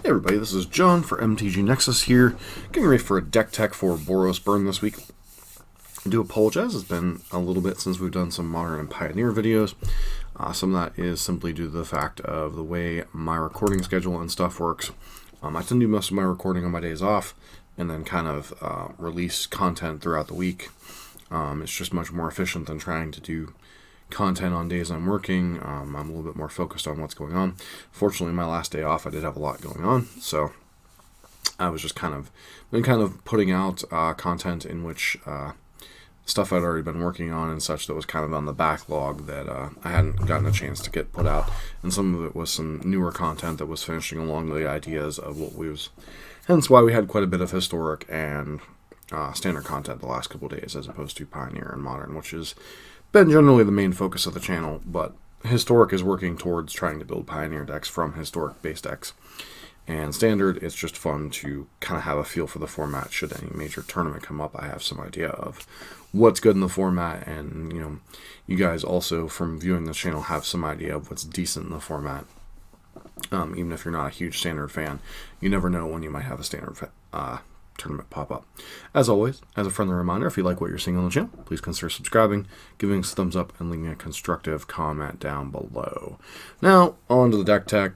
Hey everybody, this is John for MTG Nexus here, getting ready for a deck tech for Boros Burn this week. I do apologize, it's been a little bit since we've done some Modern and Pioneer videos. Some of that is simply due to the fact of the way my recording schedule and stuff works. I tend to do most of my recording on my days off, and then kind of release content throughout the week. It's just much more efficient than trying to do content on days I'm working. I'm a little bit more focused on what's going on. Fortunately, my last day off, I did have a lot going on, so I was just kind of putting out content in which stuff I'd already been working on and such that was kind of on the backlog that I hadn't gotten a chance to get put out, and some of it was some newer content that was finishing along the ideas of what we was, hence why we had quite a bit of historic and standard content the last couple days as opposed to Pioneer and Modern, which has been generally the main focus of the channel, but historic is working towards trying to build Pioneer decks from historic base decks. And standard, it's just fun to kind of have a feel for the format. Should any major tournament come up, I have some idea of what's good in the format, and you guys also from viewing the channel have some idea of what's decent in the format. Even if you're not a huge standard fan, you never know when you might have a standard tournament pop up. As always, as a friendly reminder, if you like what you're seeing on the channel, please consider subscribing, giving us a thumbs up, and leaving a constructive comment down below. Now, on to the deck tech.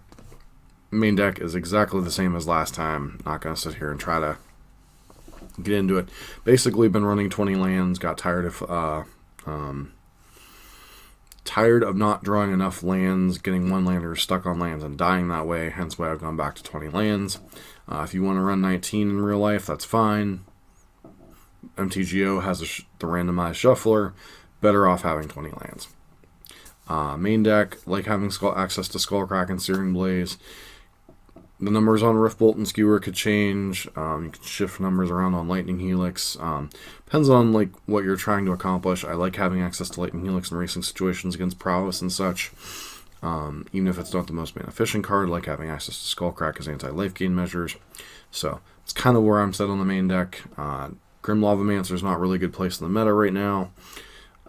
Main deck is exactly the same as last time. Not going to sit here and try to get into it. Basically, been running 20 lands, got tired of not drawing enough lands, getting one-landers stuck on lands and dying that way, hence why I've gone back to 20 lands. If you want to run 19 in real life, that's fine. MTGO has the randomized shuffler. Better off having 20 lands. Main deck, like having access to Skullcrack and Searing Blaze. The numbers on Riftbolt and Skewer could change. You can shift numbers around on Lightning Helix. Depends on what you're trying to accomplish. I like having access to Lightning Helix in racing situations against Prowess and such. Even if it's not the most mana efficient card, I like having access to Skullcrack as anti-life gain measures. So it's kind of where I'm set on the main deck. Grim Lavamancer is not really a good place in the meta right now.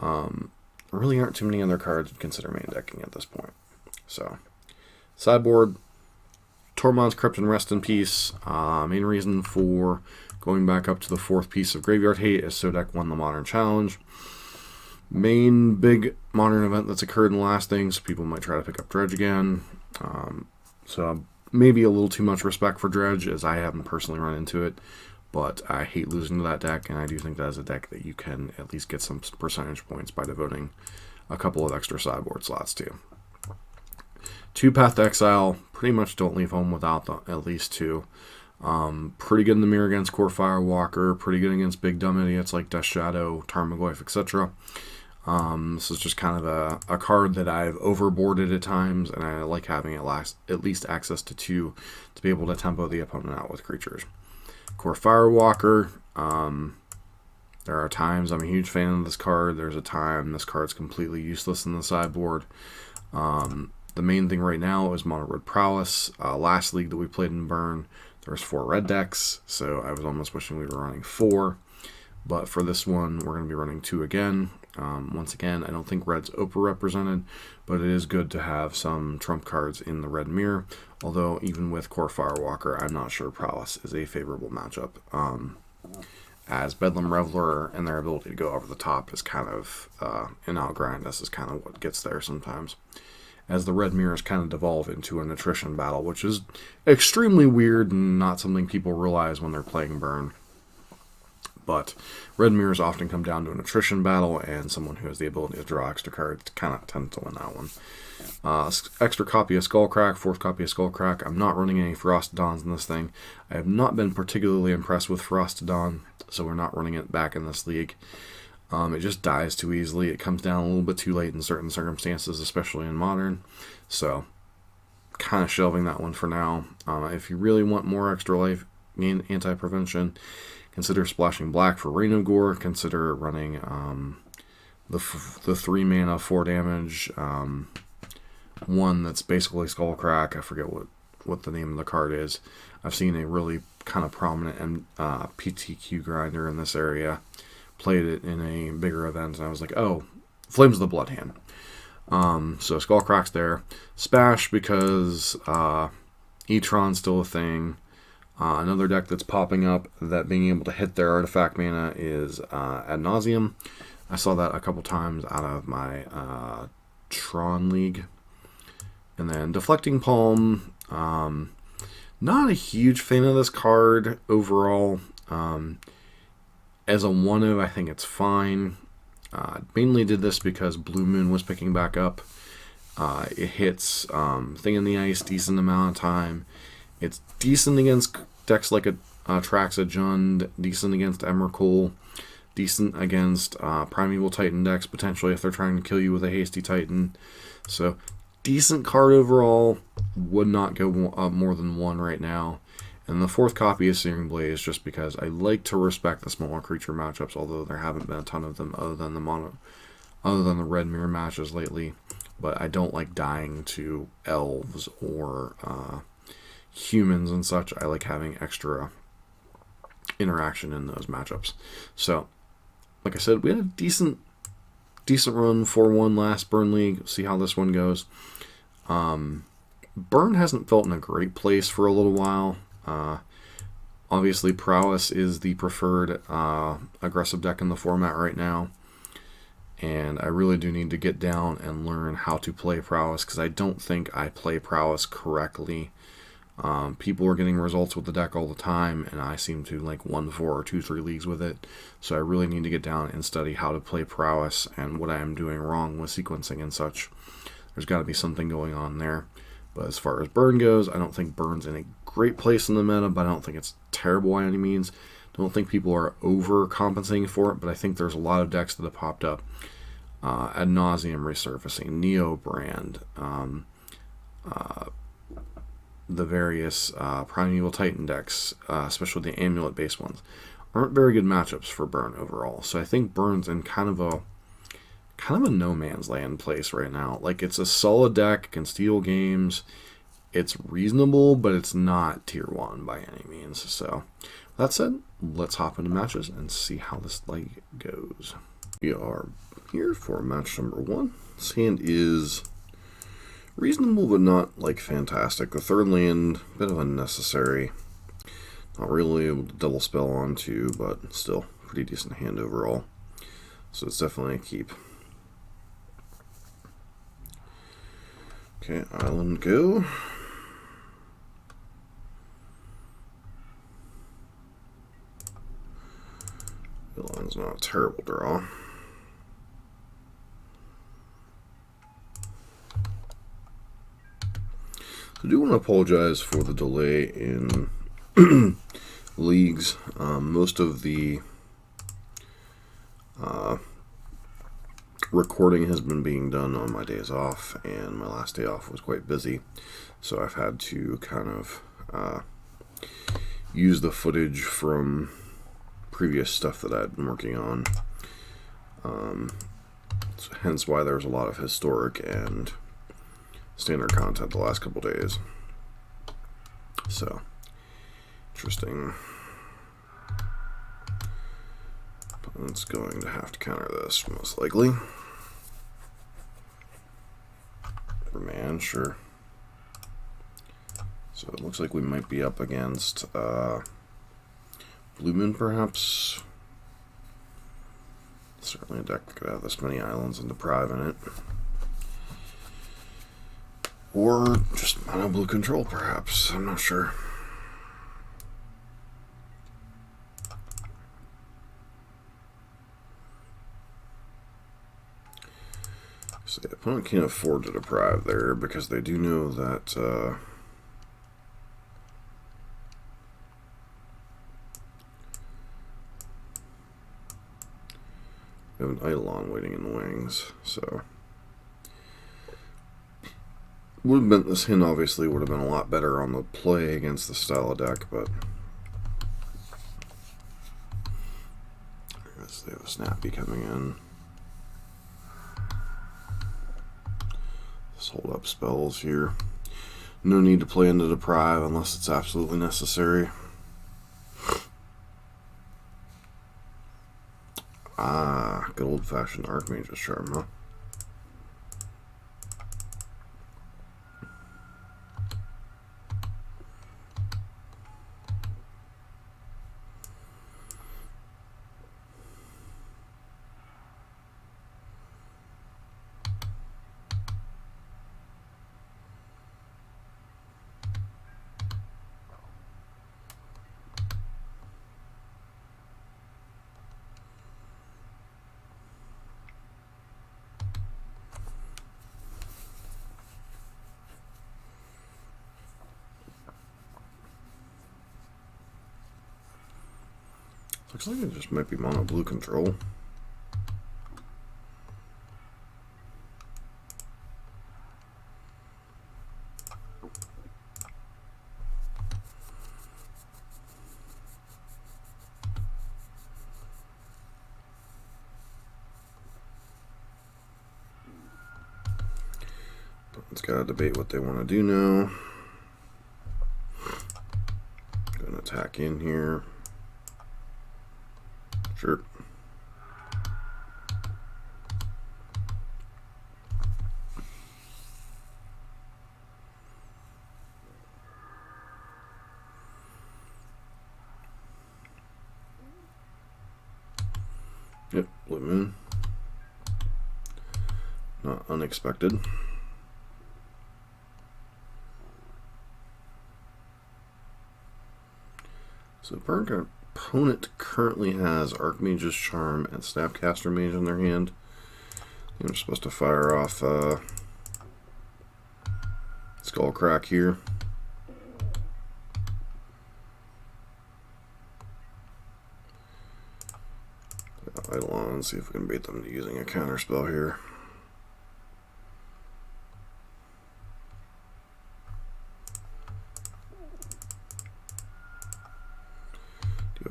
There really aren't too many other cards to consider main decking at this point. So sideboard, Tormod's Crypt and Rest in Peace. Main reason for going back up to the 4th piece of Graveyard Hate is so deck won the Modern Challenge. Main big Modern event that's occurred in the last thing, so people might try to pick up Dredge again. So maybe a little too much respect for Dredge, as I haven't personally run into it, but I hate losing to that deck, and I do think that is a deck that you can at least get some percentage points by devoting a couple of extra sideboard slots to. 2 Path to Exile, pretty much don't leave home without at least 2. Pretty good in the mirror against Core Firewalker, pretty good against big dumb idiots like Death Shadow, Tarmogoyf, etc. This is just kind of a card that I've overboarded at times, and I like having at least access to 2 to be able to tempo the opponent out with creatures. Core Firewalker, there are times I'm a huge fan of this card. There's a time this card's completely useless in the sideboard. The main thing right now is Mono Red Prowess. Last league that we played in Burn, there was 4 red decks, so I was almost wishing we were running 4. But for this one, we're going to be running 2 again. Once again, I don't think red's overrepresented, but it is good to have some trump cards in the red mirror. Although, even with Core Firewalker, I'm not sure Prowess is a favorable matchup. As Bedlam Reveler and their ability to go over the top is kind of, and Outgrind us is kind of what gets there sometimes. As the red mirrors kind of devolve into an attrition battle, which is extremely weird and not something people realize when they're playing Burn. But red mirrors often come down to an attrition battle, and someone who has the ability to draw extra cards kind of tends to win that one. Extra copy of Skullcrack, 4th copy of Skullcrack. I'm not running any Frostodons in this thing. I have not been particularly impressed with Frostodon, so we're not running it back in this league. It just dies too easily. It comes down a little bit too late in certain circumstances, especially in Modern. So, kind of shelving that one for now. If you really want more extra life anti-prevention, consider splashing black for Rain of Gore. Consider running the 3 mana, 4 damage. One that's basically Skullcrack. I forget what the name of the card is. I've seen a really kind of prominent PTQ grinder in this area. Played it in a bigger event, and I was like, oh, Flames of the Blood Hand. So Skullcrack's there. Spash because E-Tron's still a thing. Another deck that's popping up that being able to hit their artifact mana is Ad Nauseam. I saw that a couple times out of my Tron League. And then Deflecting Palm. Not a huge fan of this card overall. As a 1-of, I think it's fine. Mainly did this because Blue Moon was picking back up. It hits Thing in the Ice decent amount of time. It's decent against decks like Atraxa Jund, decent against Emrakul, decent against Primeval Titan decks, potentially if they're trying to kill you with a Hasty Titan. So, decent card overall. Would not go up more than 1 right now. And the 4th copy is Searing Blaze, just because I like to respect the smaller creature matchups, although there haven't been a ton of them other than the Red Mirror matches lately. But I don't like dying to elves or humans and such. I like having extra interaction in those matchups. So, like I said, we had a decent run 4-1 last Burn League. See how this one goes. Burn hasn't felt in a great place for a little while. Obviously, Prowess is the preferred aggressive deck in the format right now. And I really do need to get down and learn how to play Prowess, because I don't think I play Prowess correctly. People are getting results with the deck all the time, and I seem to like 1-4 or 2-3 leagues with it. So I really need to get down and study how to play Prowess and what I am doing wrong with sequencing and such. There's got to be something going on there. But as far as Burn goes, I don't think Burn's in a great place in the meta, but I don't think it's terrible by any means. Don't think people are overcompensating for it, but I think there's a lot of decks that have popped up. Ad Nauseam resurfacing, Neo Brand, the various Primeval Titan decks, especially the Amulet-based ones, aren't very good matchups for Burn overall. So I think Burn's in kind of a no man's land place right now. Like, it's a solid deck, can steal games. It's reasonable, but it's not tier 1 by any means. So, that said, let's hop into matches and see how this league goes. We are here for match number 1. This hand is reasonable, but not, like, fantastic. The 3rd land, a bit of unnecessary. Not really able to double spell onto, but still, pretty decent hand overall. So it's definitely a keep. Okay, Island go. The line's not a terrible draw. I do want to apologize for the delay in leagues. Most of the recording has been being done on my days off, and my last day off was quite busy, so I've had to kind of use the footage from previous stuff that I'd been working on. So hence why there's a lot of historic and standard content the last couple days. So, interesting. Opponent's going to have to counter this, most likely. Man, sure. So it looks like we might be up against Blue Moon, perhaps. Certainly a deck that could have this many islands and deprive in it. Or just mono blue control, perhaps. I'm not sure. So the opponent can't afford to deprive there because they do know that we have an Eidolon waiting in the wings. So would have been, this hand obviously would have been a lot better on the play against the style of deck, but I guess they have a Snappy coming in. Let's hold up spells here. No need to play into deprive unless it's absolutely necessary. Ah, good old-fashioned Archmage's Charm, huh? Looks like it just might be mono blue control. It's got to debate what they want to do now. Gonna attack in here. Sure. Yep, blue moon. Not unexpected. So Burn opponent currently has Archmage's Charm and Snapcaster Mage in their hand. They're supposed to fire off Skullcrack here. Idle on and see if we can bait them to using a counterspell here.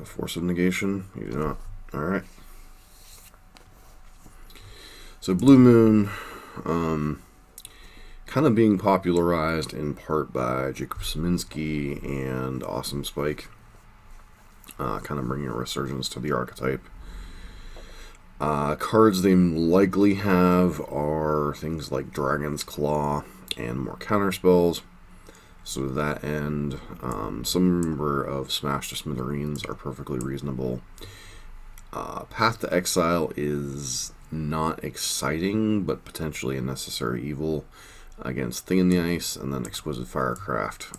Force of negation? You do not. Alright. So Blue Moon, kind of being popularized in part by Jacob Szymanski and Awesome Spike. Kind of bringing a resurgence to the archetype. Cards they likely have are things like Dragon's Claw and more counterspells. So to that end, some number of Smash to Smithereens are perfectly reasonable. Path to Exile is not exciting, but potentially a necessary evil against Thing in the Ice, and then Exquisite Firecraft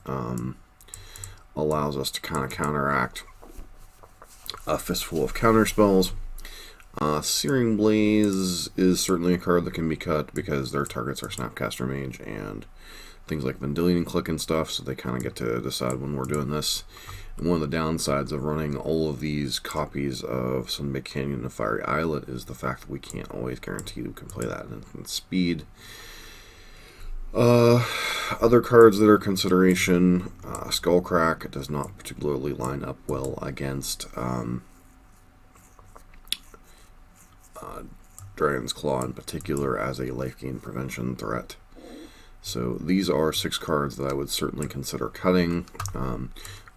allows us to kind of counteract a fistful of counterspells. Searing Blaze is certainly a card that can be cut because their targets are Snapcaster Mage and things like Vendilion Click and stuff, so they kind of get to decide when we're doing this. And one of the downsides of running all of these copies of Sunbaked Canyon and Fiery Islet is the fact that we can't always guarantee we can play that in speed. Other cards that are consideration, Skullcrack does not particularly line up well against Dragon's Claw in particular as a life gain prevention threat. So these are 6 cards that I would certainly consider cutting.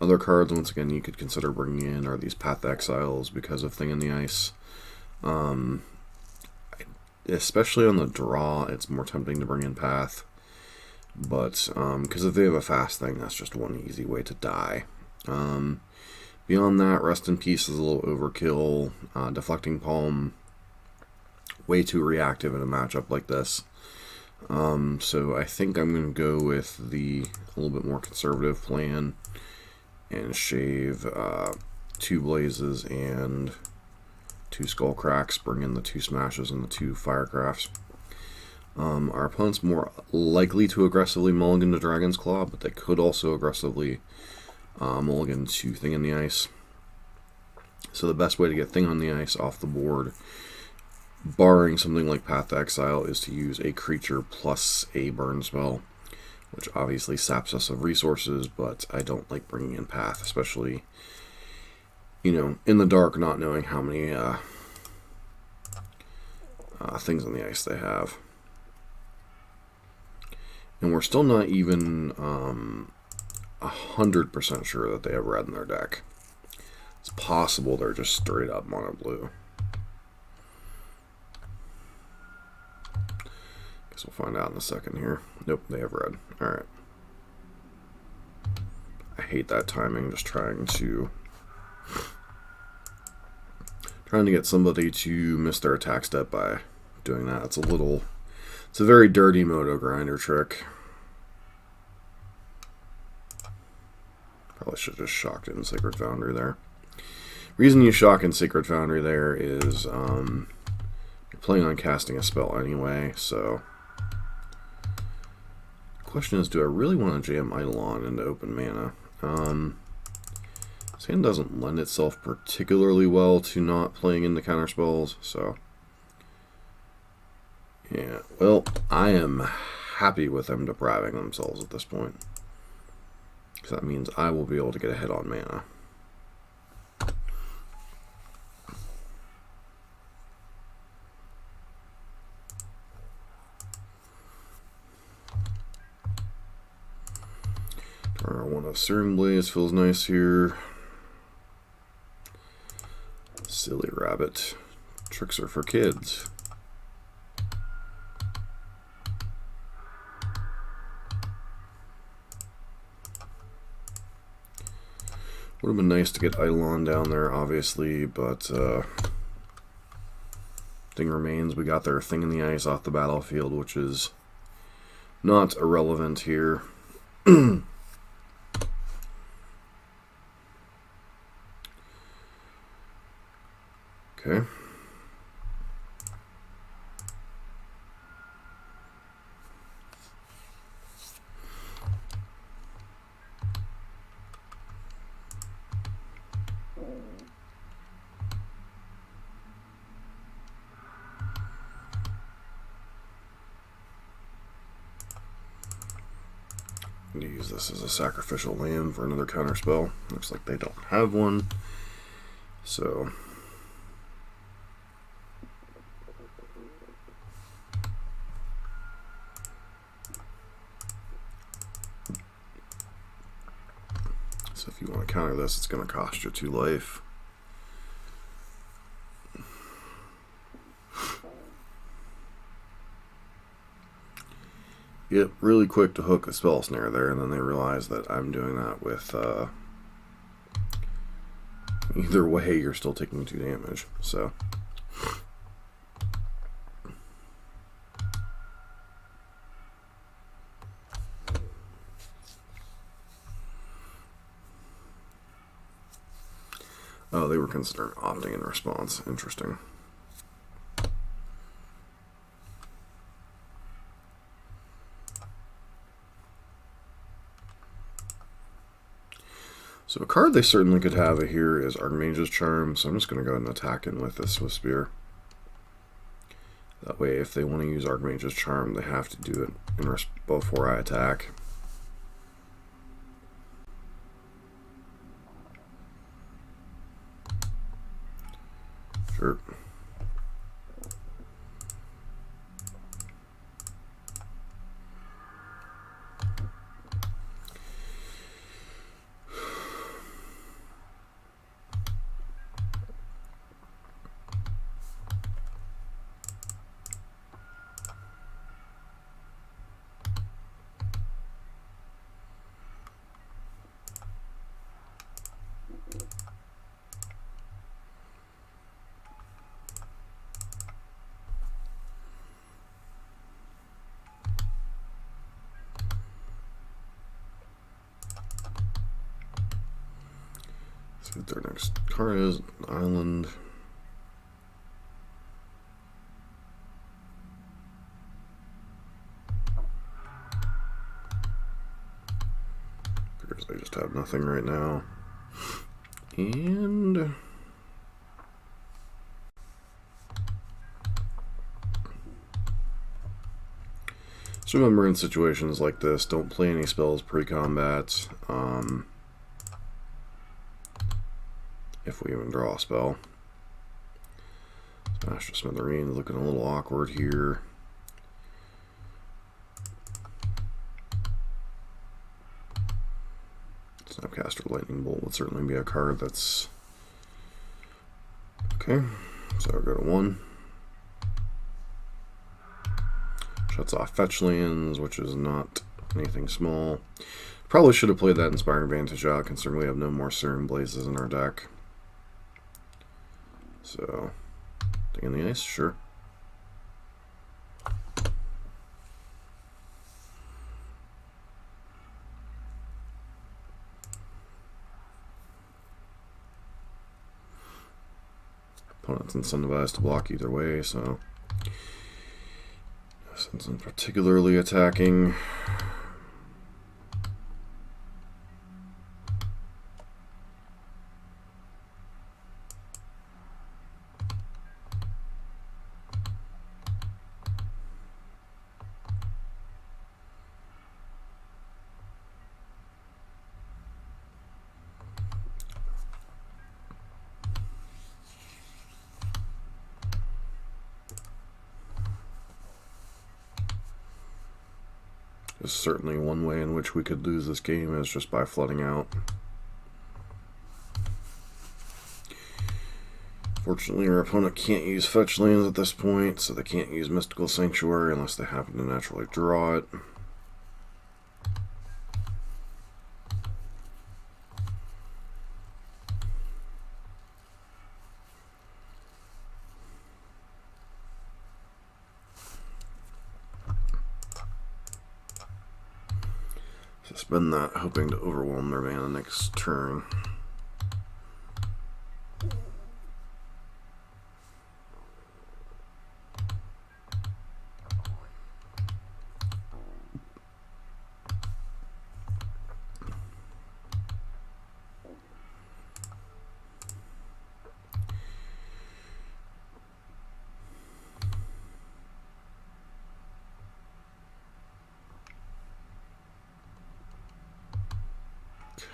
Other cards, once again, you could consider bringing in are these Path to Exiles because of Thing in the Ice. Especially on the draw, it's more tempting to bring in Path. But, because if they have a fast thing, that's just one easy way to die. Beyond that, Rest in Peace is a little overkill. Deflecting Palm, way too reactive in a matchup like this. So I think I'm going to go with a little bit more conservative plan and shave 2 Blazes and 2 Skullcracks, bring in the 2 Smashes and the 2 Firecrafts. Our opponent's more likely to aggressively mulligan to Dragon's Claw, but they could also aggressively mulligan to Thing in the Ice. So the best way to get Thing on the Ice off the board, barring something like Path to Exile, is to use a creature plus a burn spell, which obviously saps us of resources, but I don't like bringing in Path, especially, you know, in the dark, not knowing how many things on the ice they have. And we're still not even 100% sure that they have red in their deck. It's possible they're just straight up mono blue. Guess we'll find out in a second here. Nope, they have red. Alright. I hate that timing, just trying to get somebody to miss their attack step by doing that. It's a very dirty Moto Grinder trick. Probably should have just shocked it in Sacred Foundry there. Reason you shock in Sacred Foundry there is you're planning on casting a spell anyway, so the question is, do I really want to jam Eidolon into open mana? hand doesn't lend itself particularly well to not playing into counterspells, so yeah, well, I am happy with them depriving themselves at this point, because that means I will be able to get ahead on mana. One of Searing Blaze feels nice here. Silly Rabbit. Tricks are for kids. Would have been nice to get Eidolon down there, obviously, but thing remains, we got their Thing in the Ice off the battlefield, which is not irrelevant here. Okay. I'm going to use this as a sacrificial land for another counterspell. Looks like they don't have one. So if you want to counter this, it's going to cost you 2 life. Yep, really quick to hook a spell snare there, and then they realize that I'm doing that with either way you're still taking 2 damage, so oh, they were considering opting in response. Interesting. So a card they certainly could have here is Archmage's Charm, so I'm just going to go ahead and attack in with this Swift Spear. That way, if they want to use Archmage's Charm, they have to do it in before I attack. Sure. See what their next card is. Island. Figures they just have nothing right now. And so remember, in situations like this, don't play any spells pre-combat. If we even draw a spell. Smash the Smithereens looking a little awkward here. Snapcaster Lightning Bolt would certainly be a card that's okay. So I'll go to 1. Shuts off fetch lands, which is not anything small. Probably should have played that Inspiring Vantage out, considering we have no more Searing Blazes in our deck. So, Thing in the Ice, sure. Opponent's incentivized to block either way, so since I'm particularly attacking. There's certainly one way in which we could lose this game is just by flooding out. Fortunately, our opponent can't use fetch lands at this point, so they can't use Mystical Sanctuary unless they happen to naturally draw it. Suspend that, hoping to overwhelm their mana next turn.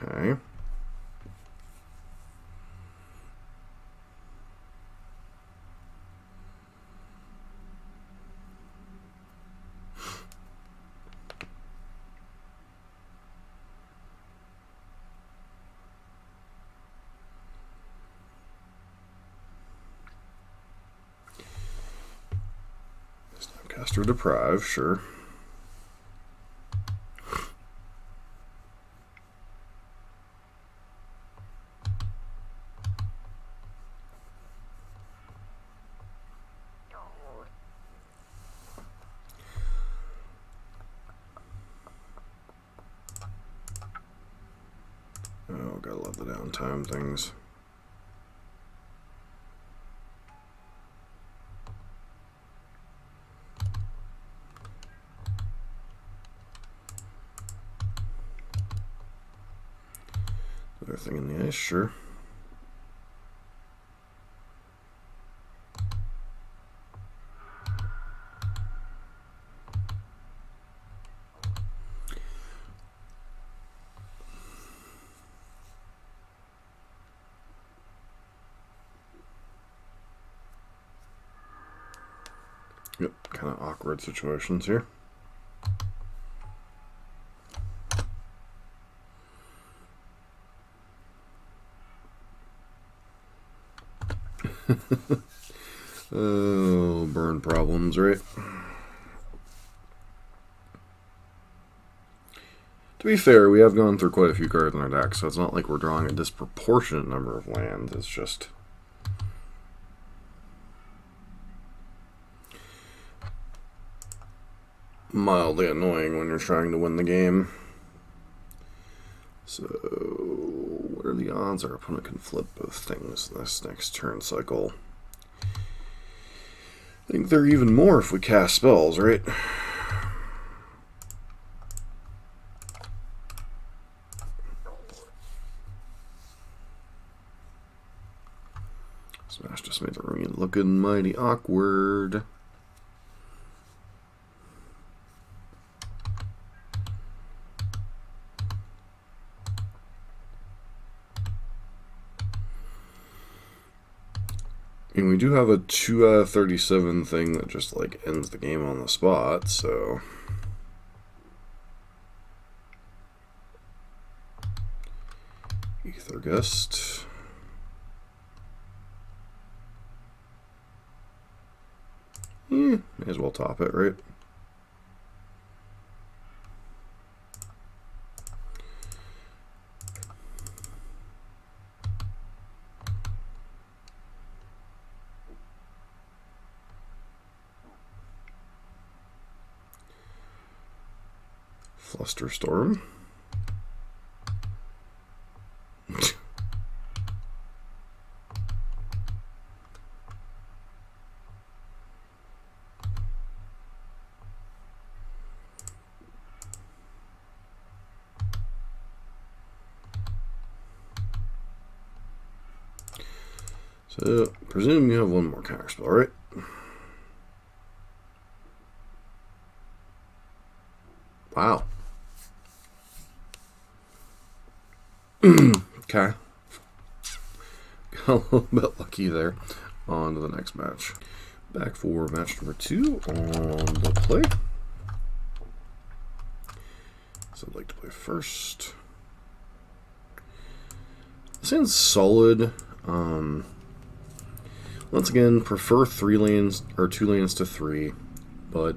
Okay. Snapcaster Deprive, sure. Oh, gotta love the downtime things. Other thing in the ice, sure. Yep, kind of awkward situations here. Oh, burn problems, right? To be fair, we have gone through quite a few cards in our deck, so it's not like we're drawing a disproportionate number of lands. It's just mildly annoying when you're trying to win the game. So, what are the odds our opponent can flip both things this next turn cycle? I think they're even more if we cast spells, right? Smash just made the ring looking mighty awkward. And we do have a 2 out of 37 thing that just like ends the game on the spot, so Ether Gust. May as well top it, right? Flusterstorm. So, presume you have one more counterspell, right? Wow. Okay. Got a little bit lucky there. On to the next match. Back for match number 2 on the play. So I'd like to play first. This hand's solid. Once again, prefer 3 lanes or 2 lanes to 3, but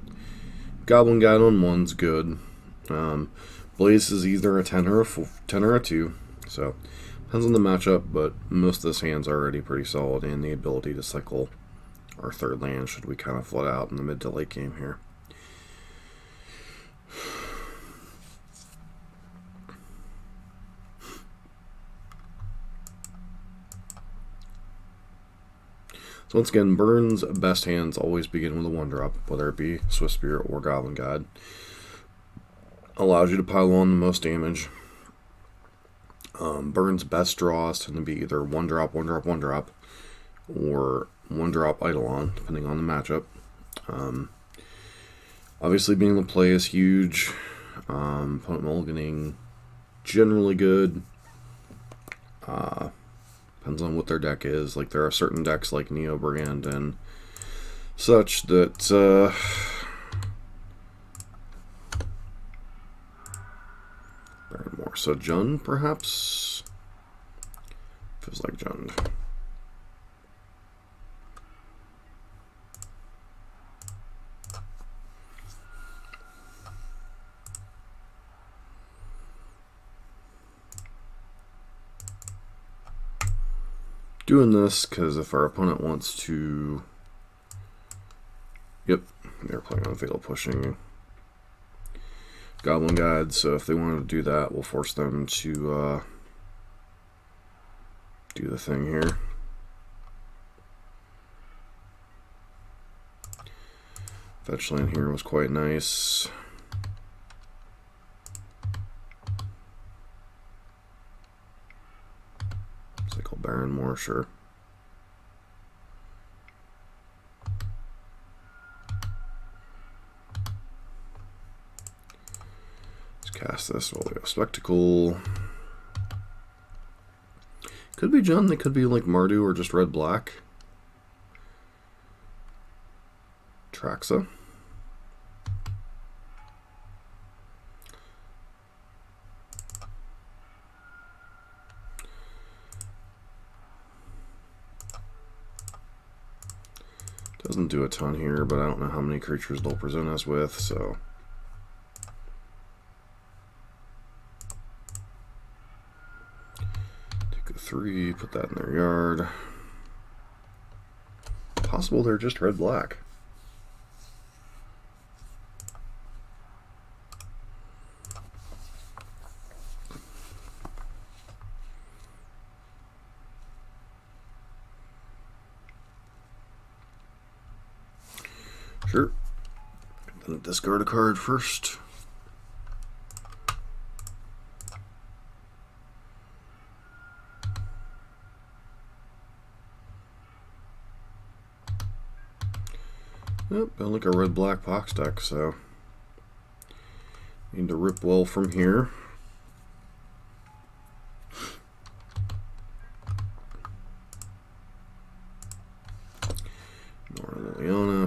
Goblin Guide on 1's good. Blaze is either a 10 or a 10 or a 2, so depends on the matchup, but most of this hand's already pretty solid, and the ability to cycle our 3rd land should we kind of flood out in the mid to late game here. So once again, Burn's best hands always begin with a 1-drop, whether it be Swift Spirit or Goblin Guide. Allows you to pile on the most damage. Burn's best draws tend to be either 1-drop, 1-drop, 1-drop, or 1-drop Eidolon, depending on the matchup. Obviously, being able to play is huge. Opponent mulliganing, generally good. Depends on what their deck is. Like, there are certain decks like Neo Brand and such that burn more. So Jund, perhaps? Feels like Jund. Doing this because if our opponent wants to, yep, they're playing on Fatal Pushing Goblin Guide, so if they wanted to do that, we'll force them to do the thing here. Fetch land here was quite nice. Cycle Baron more, sure. Let's cast this while we have Spectacle. Could be Jund, they could be like Mardu or just red-black. Atraxa. Doesn't do a ton here, but I don't know how many creatures they'll present us with, so. Take a 3, put that in their yard. Possible they're just red-black. Sure. Then discard a card first. Yep, I like a red-black Pox deck, so need to rip well from here.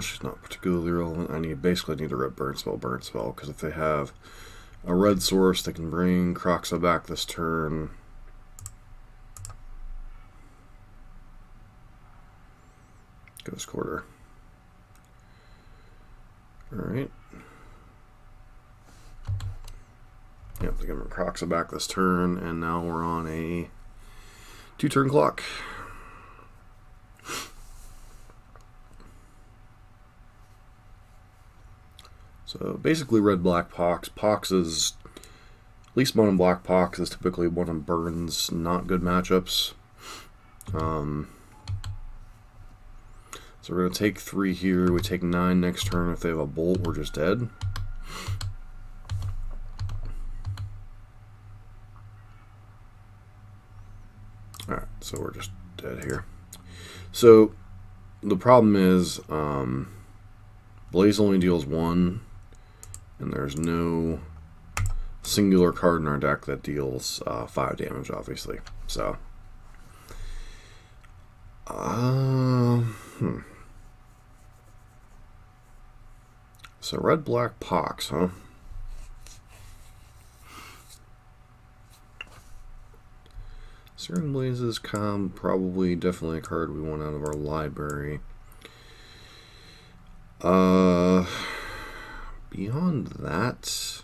She's not particularly relevant. I basically need a red burn spell, because if they have a red source, they can bring Atraxa back this turn. Ghost Quarter. Alright. Yep, they can bring Atraxa back this turn, and now we're on a 2-turn clock. So basically red-black Pox. Pox is, at least mono black Pox is typically one of Burn's not good matchups. So we're going to take 3 here. We take 9 next turn. If they have a bolt, we're just dead. Alright, so we're just dead here. So the problem is Blaze only deals 1. And there's no singular card in our deck that deals 5 damage, obviously. So, so red-black Pox, huh? Searing Blazes, probably definitely a card we want out of our library. Beyond that,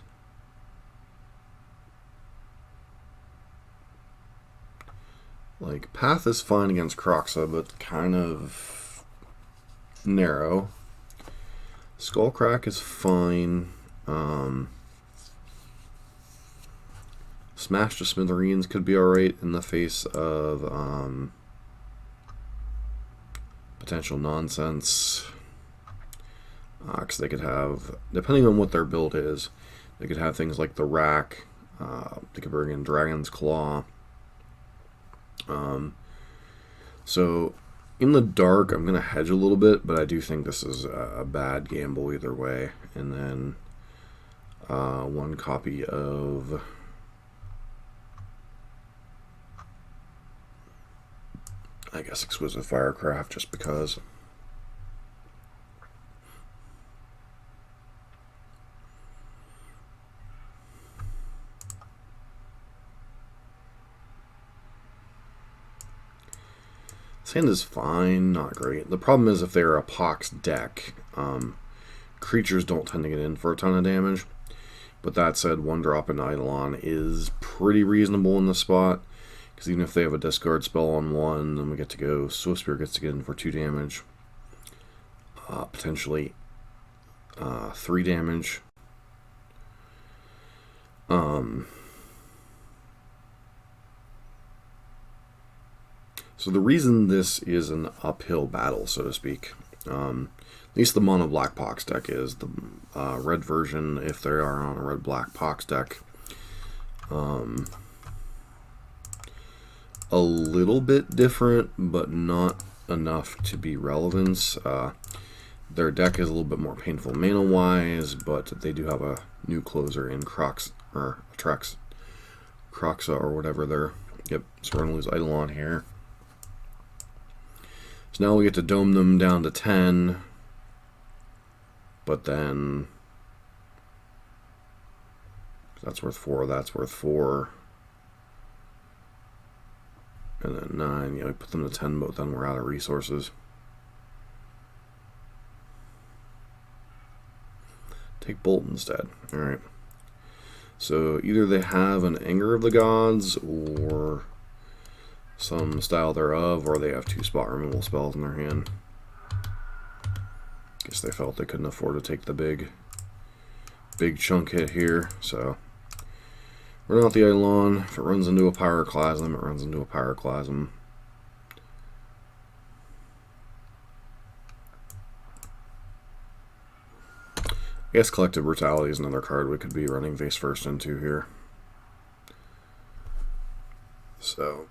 like, Path is fine against Atraxa, but kind of narrow. Skullcrack is fine. Smash to Smithereens could be alright in the face of potential nonsense. Because they could have, depending on what their build is, they could have things like the Rack. They could bring in Dragon's Claw. So in the dark, I'm going to hedge a little bit, but I do think this is a bad gamble either way. And then one copy of I guess Exquisite Firecraft, just because. Sand is fine, not great. The problem is if they're a Pox deck, creatures don't tend to get in for a ton of damage. But that said, 1-drop in Eidolon is pretty reasonable in the spot. Because even if they have a discard spell on 1, then we get to go, Swiftspear gets to get in for 2 damage. Potentially 3 damage. So the reason this is an uphill battle, so to speak, at least the mono black Pox deck is, the red version, if they are on a red black Pox deck, a little bit different, but not enough to be relevant. Their deck is a little bit more painful mana-wise, but they do have a new closer in Atraxa or whatever they're. Yep, so we're going to lose Eidolon here. So now we get to dome them down to 10, but then that's worth 4, that's worth 4. And then 9, yeah, we put them to 10, but then we're out of resources. Take Bolt instead. Alright. So either they have an Anger of the Gods, or some style thereof, or they have 2 spot removal spells in their hand. Guess they felt they couldn't afford to take the big chunk hit here, so run out the Eidolon. If it runs into a Pyroclasm, it runs into a Pyroclasm. I guess Collective Brutality is another card we could be running face first into here. So,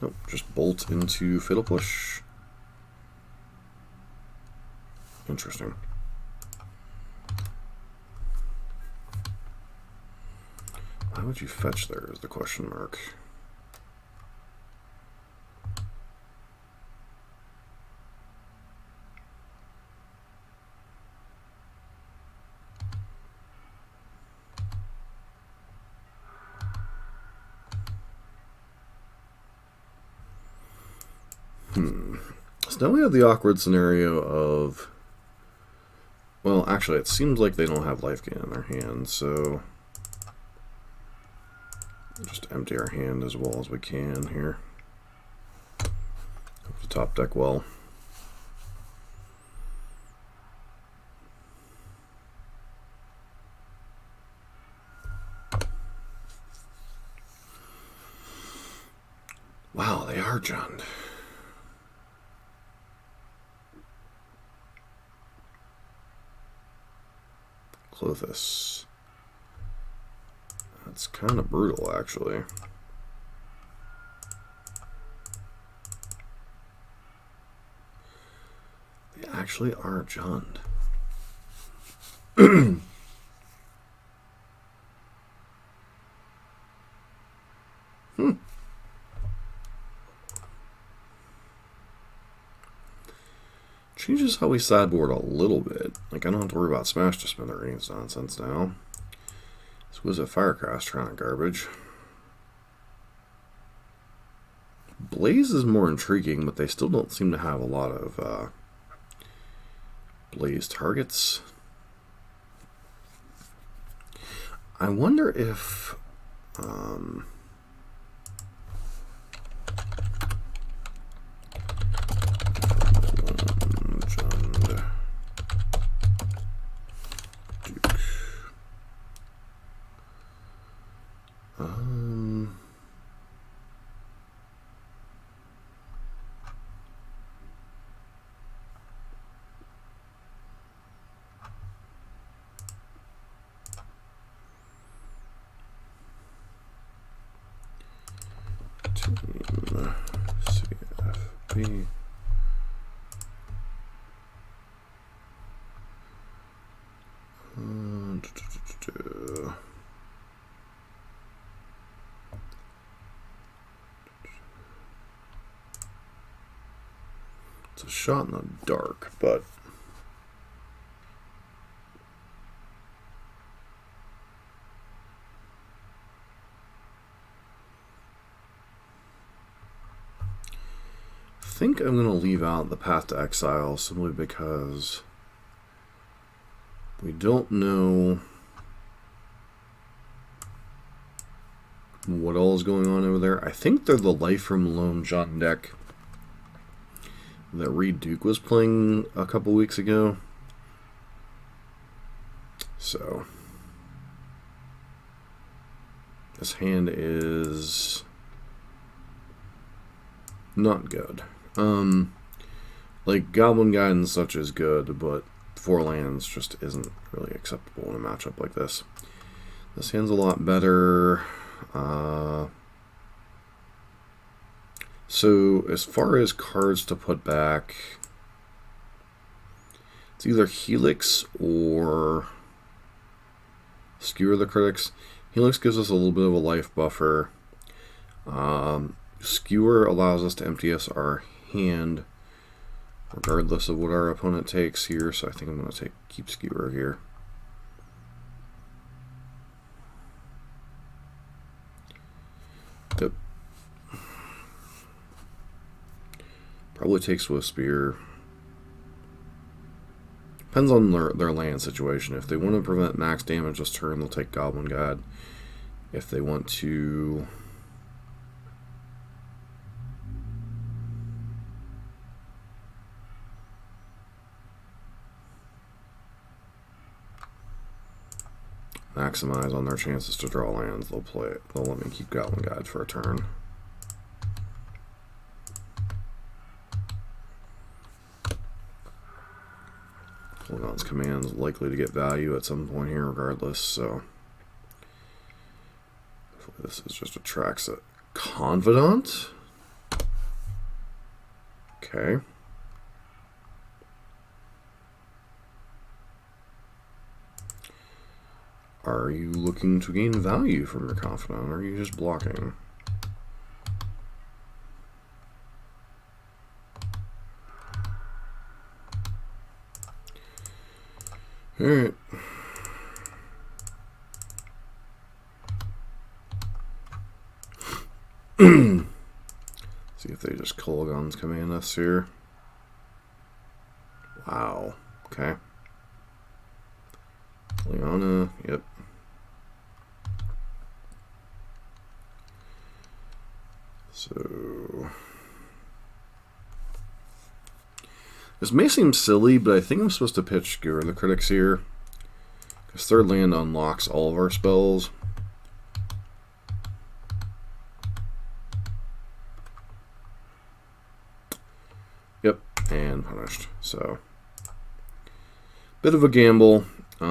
oh, just bolt into Fatal Push. Interesting. Why would you fetch there is the question mark. So now we have the awkward scenario of, well, actually, it seems like they don't have life gain in their hand, so just empty our hand as well as we can here. Hope to top deck well. Wow, they are Jund. Clothis. That's kind of brutal, actually. They actually are Jund. Changes how we sideboard a little bit. Like, I don't have to worry about Smash to Smithereens nonsense now. So was it Firecraster on garbage? Blaze is more intriguing, but they still don't seem to have a lot of Blaze targets. I wonder if CFB. It's a shot in the dark, but I think I'm going to leave out the Path to Exile simply because we don't know what all is going on over there. I think they're the Life from Loam John deck that Reed Duke was playing a couple weeks ago. So this hand is not good. Like Goblin Guide and such is good, but 4 lands just isn't really acceptable in a matchup like this. This hand's a lot better. So as far as cards to put back, it's either Helix or Skewer the Critics. Helix gives us a little bit of a life buffer. Skewer allows us to empty us our hand regardless of what our opponent takes here, so I think I'm going to keep Skewer here. Yep. Probably take Swift Spear. Depends on their land situation. If they want to prevent max damage this turn, they'll take Goblin God. If they want to maximize on their chances to draw lands, they'll play it. They'll let me keep Goblin Guide for a turn. Holgon's command is likely to get value at some point here regardless, so hopefully this is just Atraxa Confidant. Okay. Are you looking to gain value from your Confidant, or are you just blocking? Alright. See if they just Kolaghan's command us here. Wow. Okay. Liana, yep. So this may seem silly, but I think I'm supposed to pitch Skewer the Critics here, because third land unlocks all of our spells. Yep, and punished. So bit of a gamble. We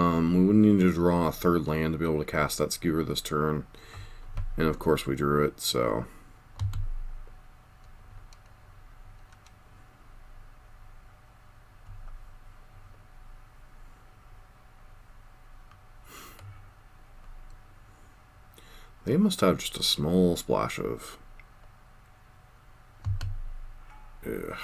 wouldn't need to draw a third land to be able to cast that Skewer this turn, and of course we drew it, so they must have just a small splash of... Ugh.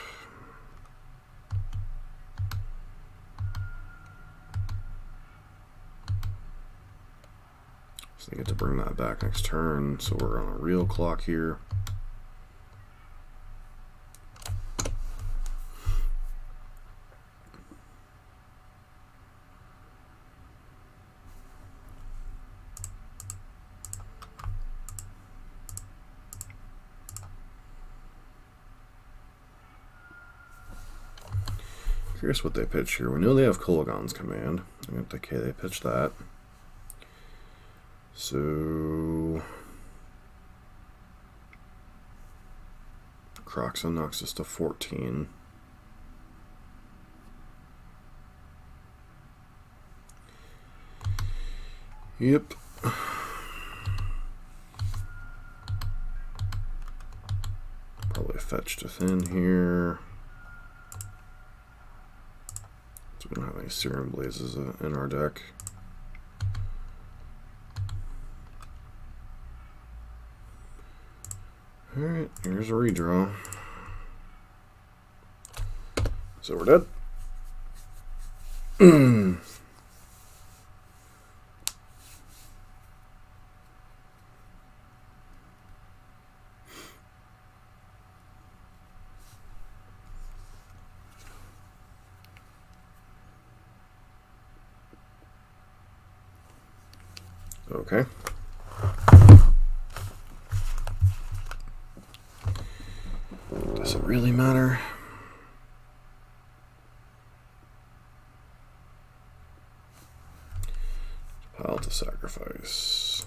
I get to bring that back next turn, so we're on a real clock here. Curious what they pitch here. We know they have Kolagon's Command. Okay, they pitched that. So Atraxa knocks us to 14. Yep. Probably fetch to thin here. So we don't have any Searing Blazes in our deck. Alright, here's a redraw. So we're dead. Okay. Does it really matter? Pile to sacrifice.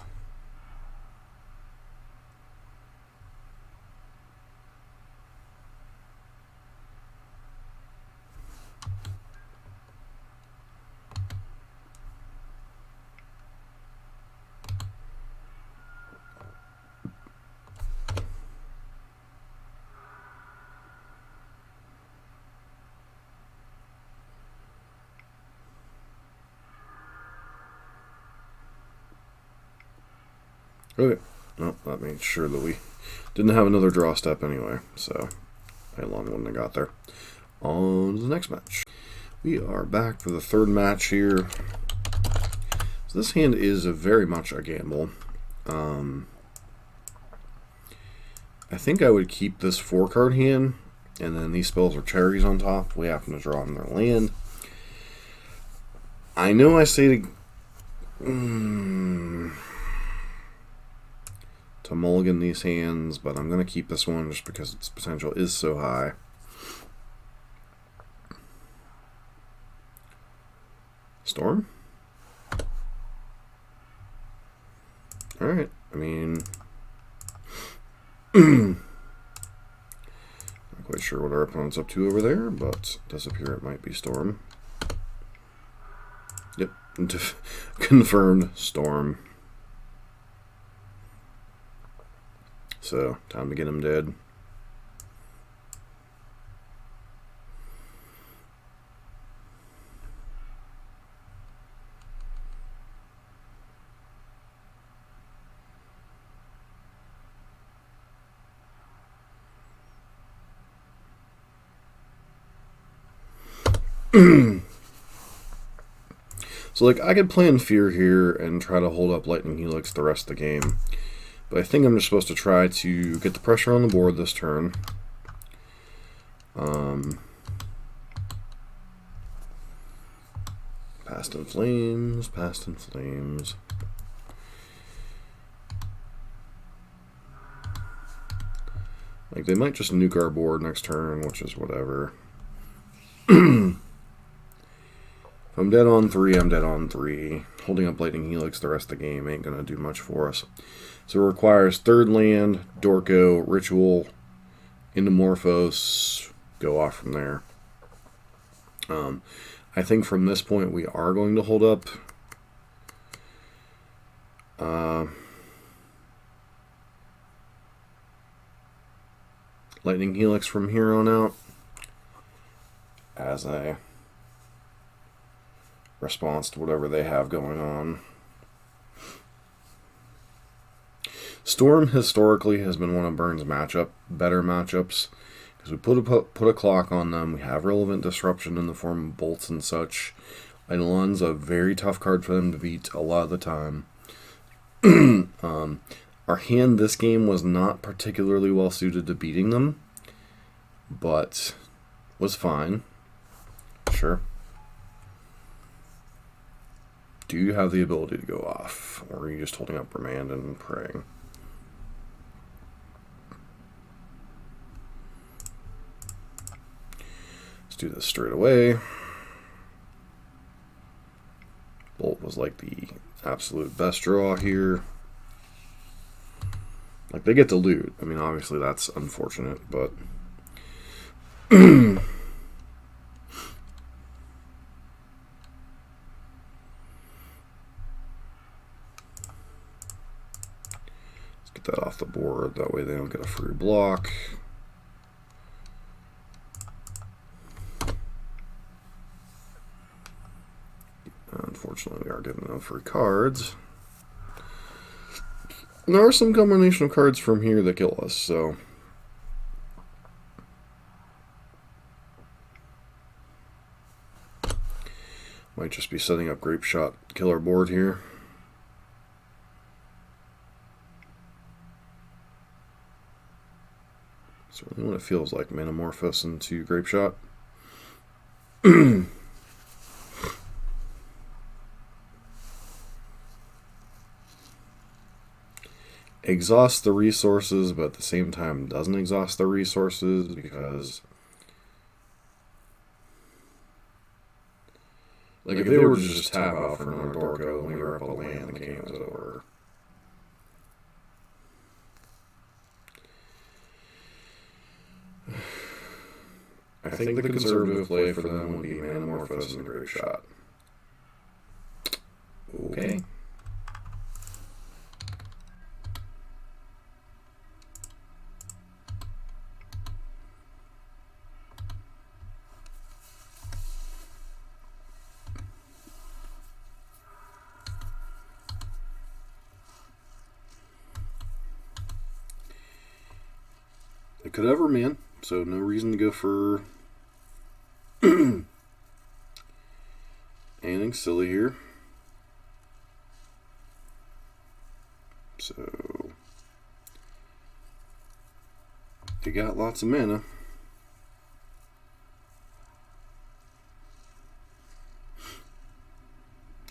Okay, well, that made sure that we didn't have another draw step anyway, so I long wouldn't have got there. On to the next match. We are back for the third match here. So this hand is very much a gamble. I think I would keep this 4-card hand, and then these spells are cherries on top. We happen to draw on their land. I know I say to mulligan these hands, but I'm going to keep this one just because its potential is so high. Storm? Alright, I mean... not quite sure what our opponent's up to over there, but it does appear it might be Storm. Yep, confirmed Storm. So, time to get him dead. So, like, I could plan Fear here and try to hold up Lightning Helix the rest of the game. But I think I'm just supposed to try to get the pressure on the board this turn. Past in Flames, Past in Flames. Like, they might just nuke our board next turn, which is whatever. If I'm dead on 3, I'm dead on 3. Holding up Lightning Helix the rest of the game ain't going to do much for us. So it requires third land, Dorko, Ritual, Endomorphos, go off from there. I think from this point we are going to hold up Lightning Helix from here on out as a response to whatever they have going on. Storm historically has been one of Burn's better matchups because we put a clock on them. We have relevant disruption in the form of bolts and such. Eidolon's a very tough card for them to beat a lot of the time. Our hand this game was not particularly well suited to beating them, but was fine. Sure. Do you have the ability to go off, or are you just holding up Remand and praying? Let's do this straight away. Bolt was like the absolute best draw here. Like, they get to loot. I mean, obviously that's unfortunate, but... Let's get that off the board. That way they don't get a free block. Unfortunately, we are getting no free cards. There are some combination of cards from here that kill us, so... Might just be setting up Grape Shot killer board here. Certainly what it feels like, Manamorphose into Grape Shot. Exhausts the resources, but at the same time doesn't exhaust the resources, because like if they were to just tap out for another Dorko and we were up a land, the game was over. I think the conservative play for them would be Manamorphose and Grape Shot. Okay. It could ever, man. So no reason to go for anything silly here. So you got lots of mana.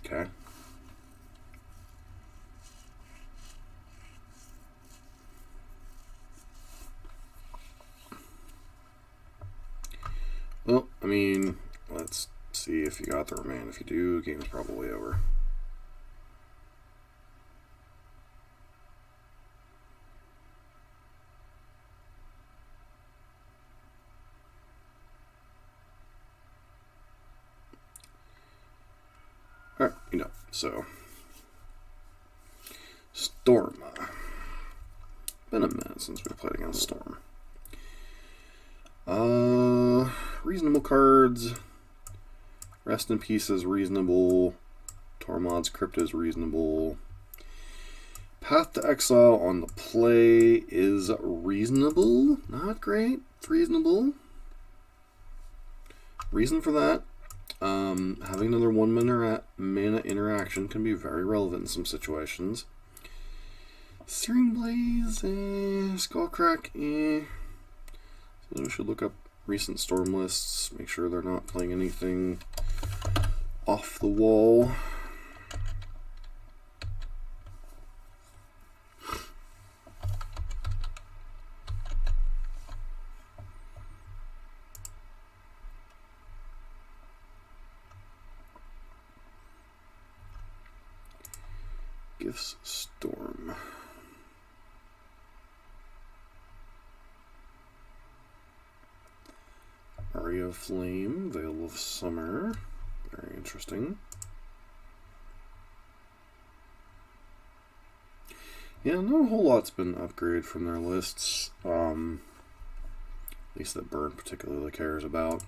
Okay. Well, I mean, let's see if you got the Remand. If you do, the game's probably over. Alright, you know, so. Storm. Been a minute since we played against Storm. Reasonable cards. Rest in Peace is reasonable. Tormod's Crypt is reasonable. Path to Exile on the play is reasonable. Not great. It's reasonable. Reason for that. Having another 1 mana interaction can be very relevant in some situations. Searing Blaze, Skullcrack, So we should look up recent Storm lists, make sure they're not playing anything off the wall. Gifts Storm. Aria of Flame, Veil of Summer. Very interesting. Yeah, not a whole lot's been upgraded from their lists. At least that Burn particularly cares about.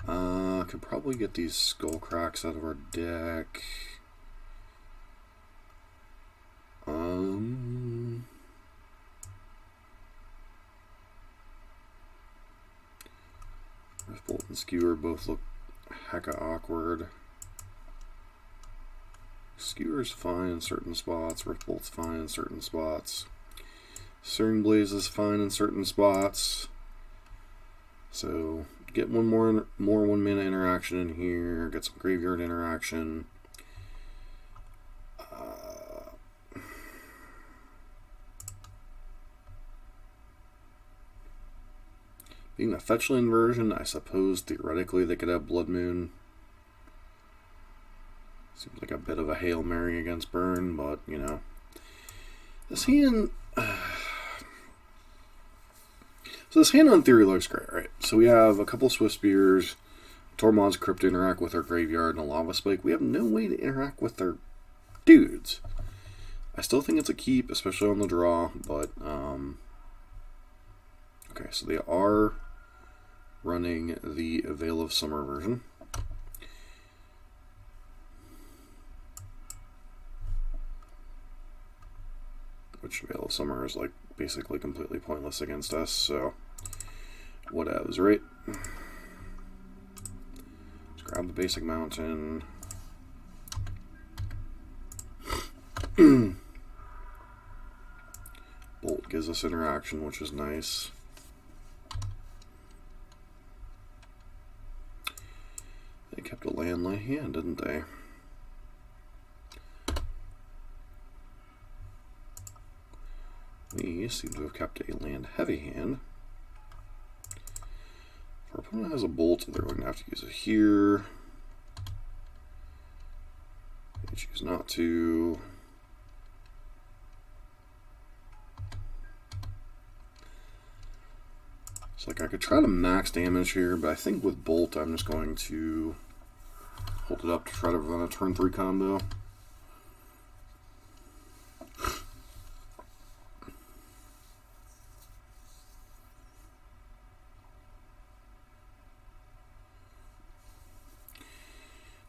Could probably get these Skullcracks out of our deck. Bolt and Skewer both look hecka awkward. Skewer's fine in certain spots. Riftbolt's fine in certain spots. Searing Blaze is fine in certain spots. So get one more 1 mana interaction in here. Get some graveyard interaction. Being the fetchland version, I suppose theoretically they could have Blood Moon. Seems like a bit of a Hail Mary against Burn, but you know. This hand. So this hand on theory looks great, right? So we have a couple Swift Spears, Tormod's Crypt to interact with our graveyard, and a Lava Spike. We have no way to interact with their dudes. I still think it's a keep, especially on the draw, but okay, so they are running the Veil of Summer version. Which Veil of Summer is like basically completely pointless against us, so whatevs, right? Let's grab the basic mountain. Bolt gives us interaction, which is nice. They kept a land light hand, didn't they? We seem to have kept a land heavy hand. If our opponent has a bolt, they're going to have to use it here. They choose not to. It's like I could try to max damage here, but I think with bolt I'm just going to hold it up to try to run a turn 3 combo.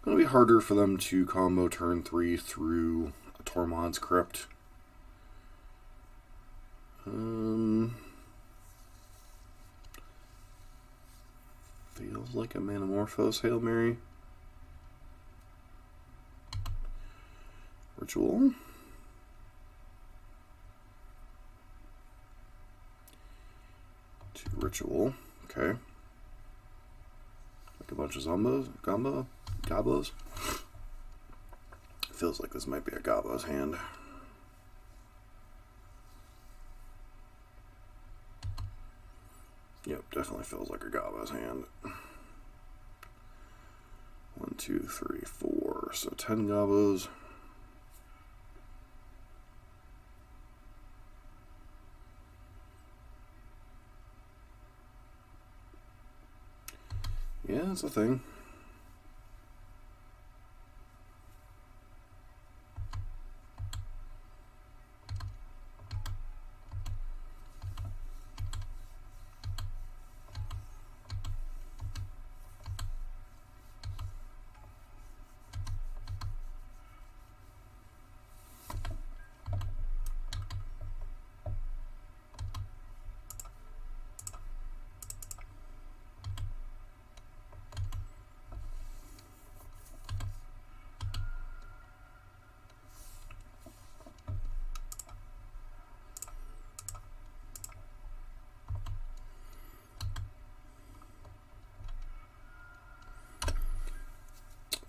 It'll be harder for them to combo turn 3 through a Tormod's Crypt. Feels like a Manamorphose Hail Mary. Ritual. To Ritual. Okay. Like a bunch of Gobos. Feels like this might be a Gobos hand. Yep, definitely feels like a Gobos hand. 1, 2, 3, 4. So 10 Gobos. Yeah, that's a thing.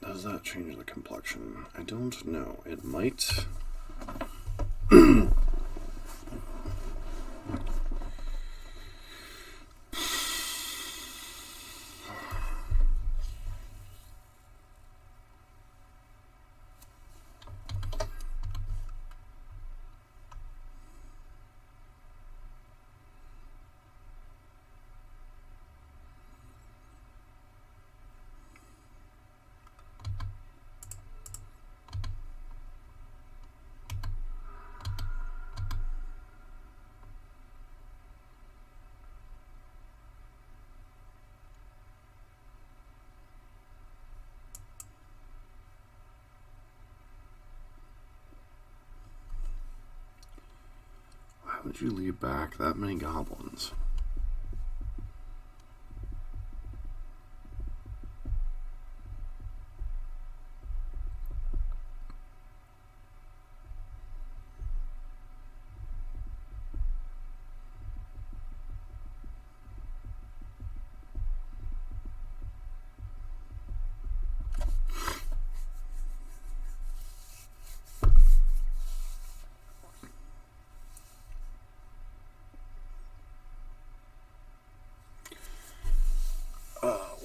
Does that change the complexion? I don't know. It might. Why would you leave back that many goblins?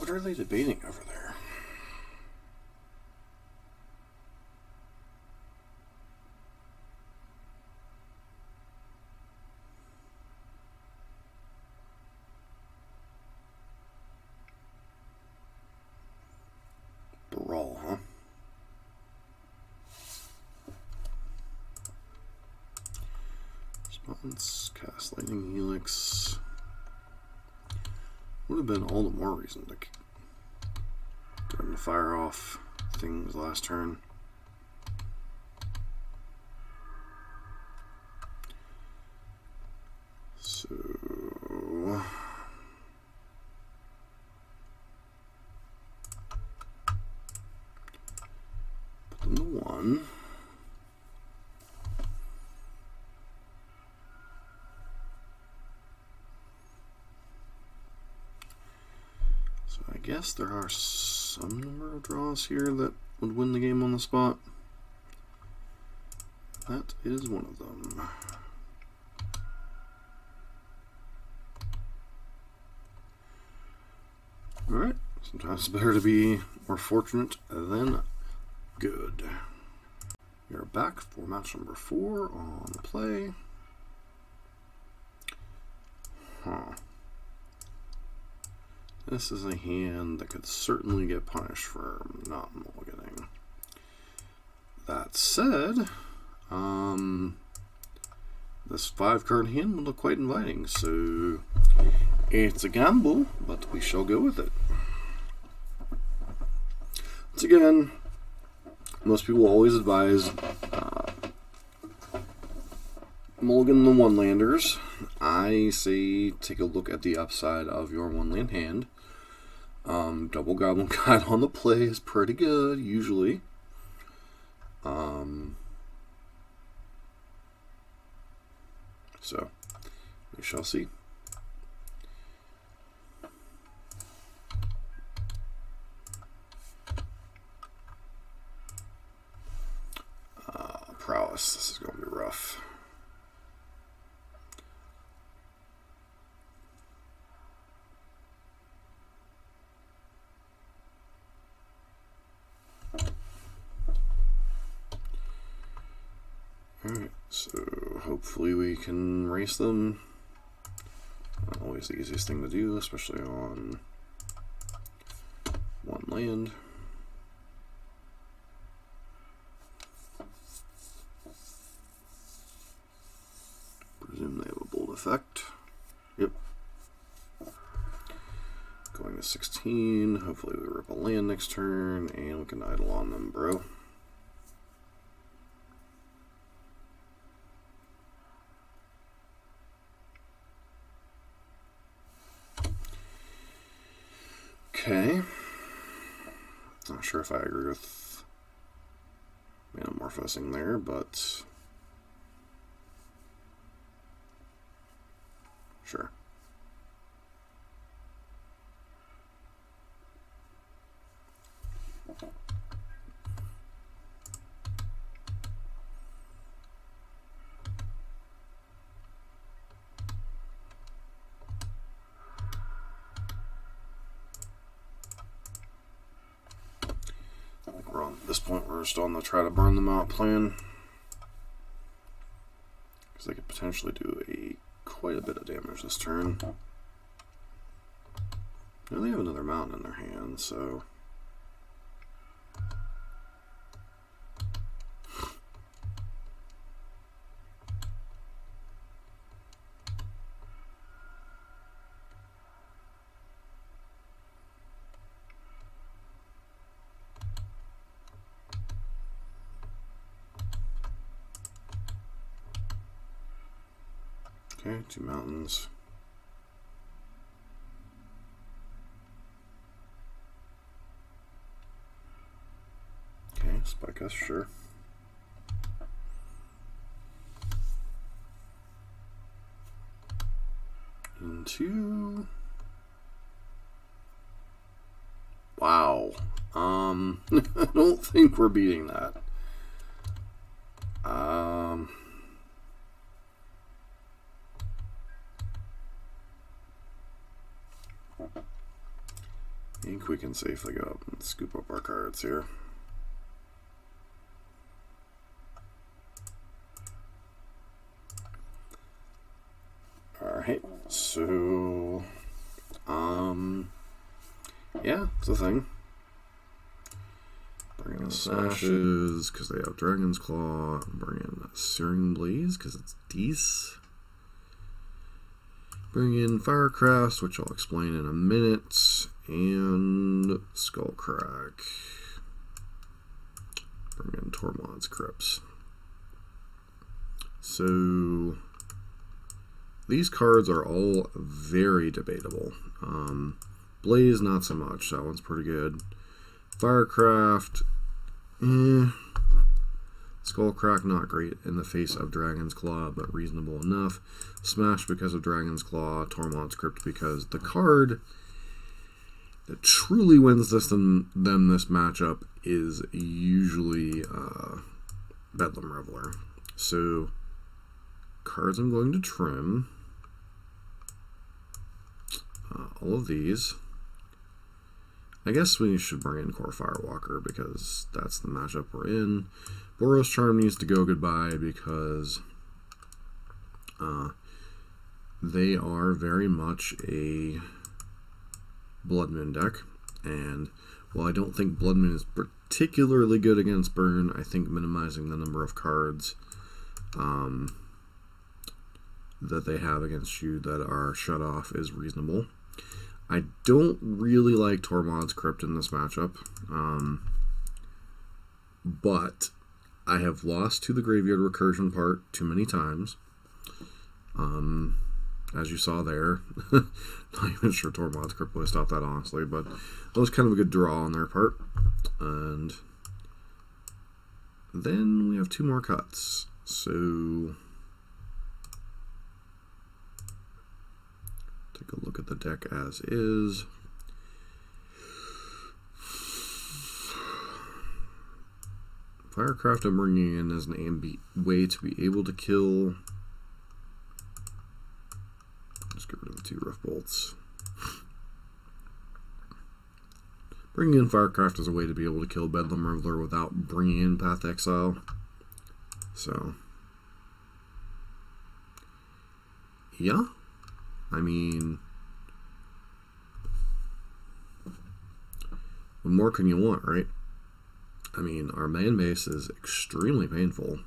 What are they debating over there? Brawl, huh? Response, cast Lightning Helix. Would have been all the more reason to get him to fire off things last turn. So put them to 1. I guess there are some number of draws here that would win the game on the spot. That is one of them. Alright, sometimes it's better to be more fortunate than good. You're back for match number 4 on play. This is a hand that could certainly get punished for not mulliganing. That said, this 5-card hand would look quite inviting, so it's a gamble, but we shall go with it. Once again, most people always advise mulligan the 1-landers. I say take a look at the upside of your 1-land hand. Double Goblin Guide on the play is pretty good, usually. So, we shall see. Prowess, this is going to be rough. Alright, so hopefully we can race them. Not always the easiest thing to do, especially on 1 land. Presume they have a bold effect. Yep. Going to 16. Hopefully we rip a land next turn, and we can idle on them, bro. Okay. Not sure if I agree with Metamorphosing there, but sure. At this point, we're just on the try to burn them out plan, because they could potentially do quite a bit of damage this turn. Now they have another mountain in their hand, so okay, 2 mountains. Okay, spike us, sure. Into. Wow. I don't think we're beating that. think we can safely go up and scoop up our cards here. Alright, so yeah, it's a thing. Bring in the Sashes because they have Dragon's Claw. Bring in Searing Blaze because it's Deece. Bring in Firecraft, which I'll explain in a minute, and Skullcrack. Bring in Tormod's Crypts. So these cards are all very debatable. Blaze, not so much. That one's pretty good. Firecraft, Skullcrack, not great in the face of Dragon's Claw, but reasonable enough. Smash because of Dragon's Claw. Tormod's Crypt because the card that truly wins this matchup is usually Bedlam Reveler. So cards I'm going to trim. All of these. I guess we should bring in Core Firewalker because that's the matchup we're in. Boros Charm needs to go goodbye because they are very much a Blood Moon deck. And while I don't think Blood Moon is particularly good against Burn, I think minimizing the number of cards that they have against you that are shut off is reasonable. I don't really like Tormod's Crypt in this matchup, but I have lost to the Graveyard Recursion part too many times. As you saw there, not even sure Tormod's Crypt would have stopped that, honestly, but that was kind of a good draw on their part. And then we have two more cuts, so take a look at the deck as is. Firecraft I'm bringing in as an way to be able to kill. Just get rid of the 2 Rough Bolts. Bringing in Firecraft as a way to be able to kill Bedlam Reveler without bringing in Path to Exile. So, yeah. I mean, what more can you want, right? I mean, our main base is extremely painful,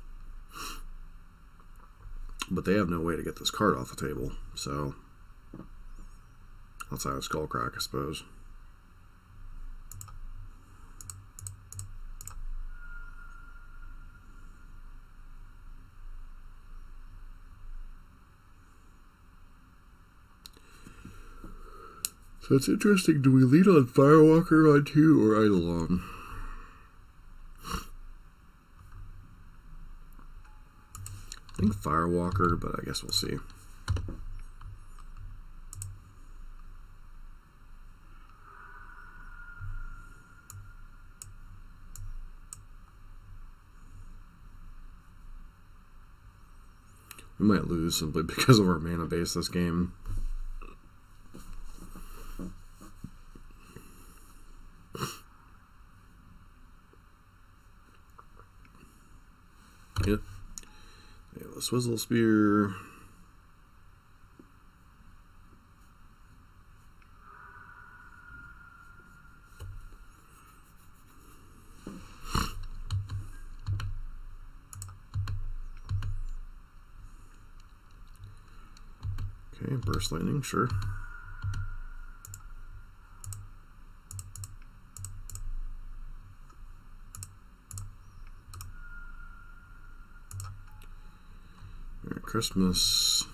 but they have no way to get this card off the table, so outside of Skullcrack, I suppose. So it's interesting, do we lead on Firewalker on 2 or Eidolon? I think Firewalker, but I guess we'll see. We might lose simply because of our mana base this game. Yep. We have a Swizzle Spear. Okay, Burst Lightning, sure. Merry Christmas.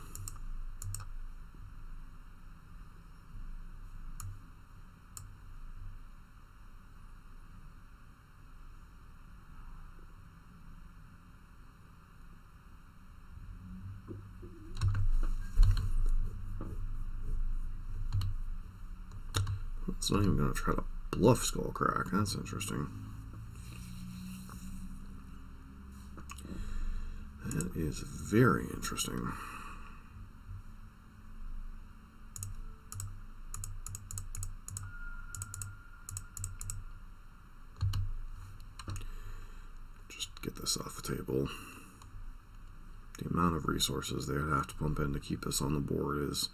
It's not even going to try to bluff Skullcrack. That's interesting. That is very interesting. this off the table. The amount of resources they would have to pump in to keep this on the board is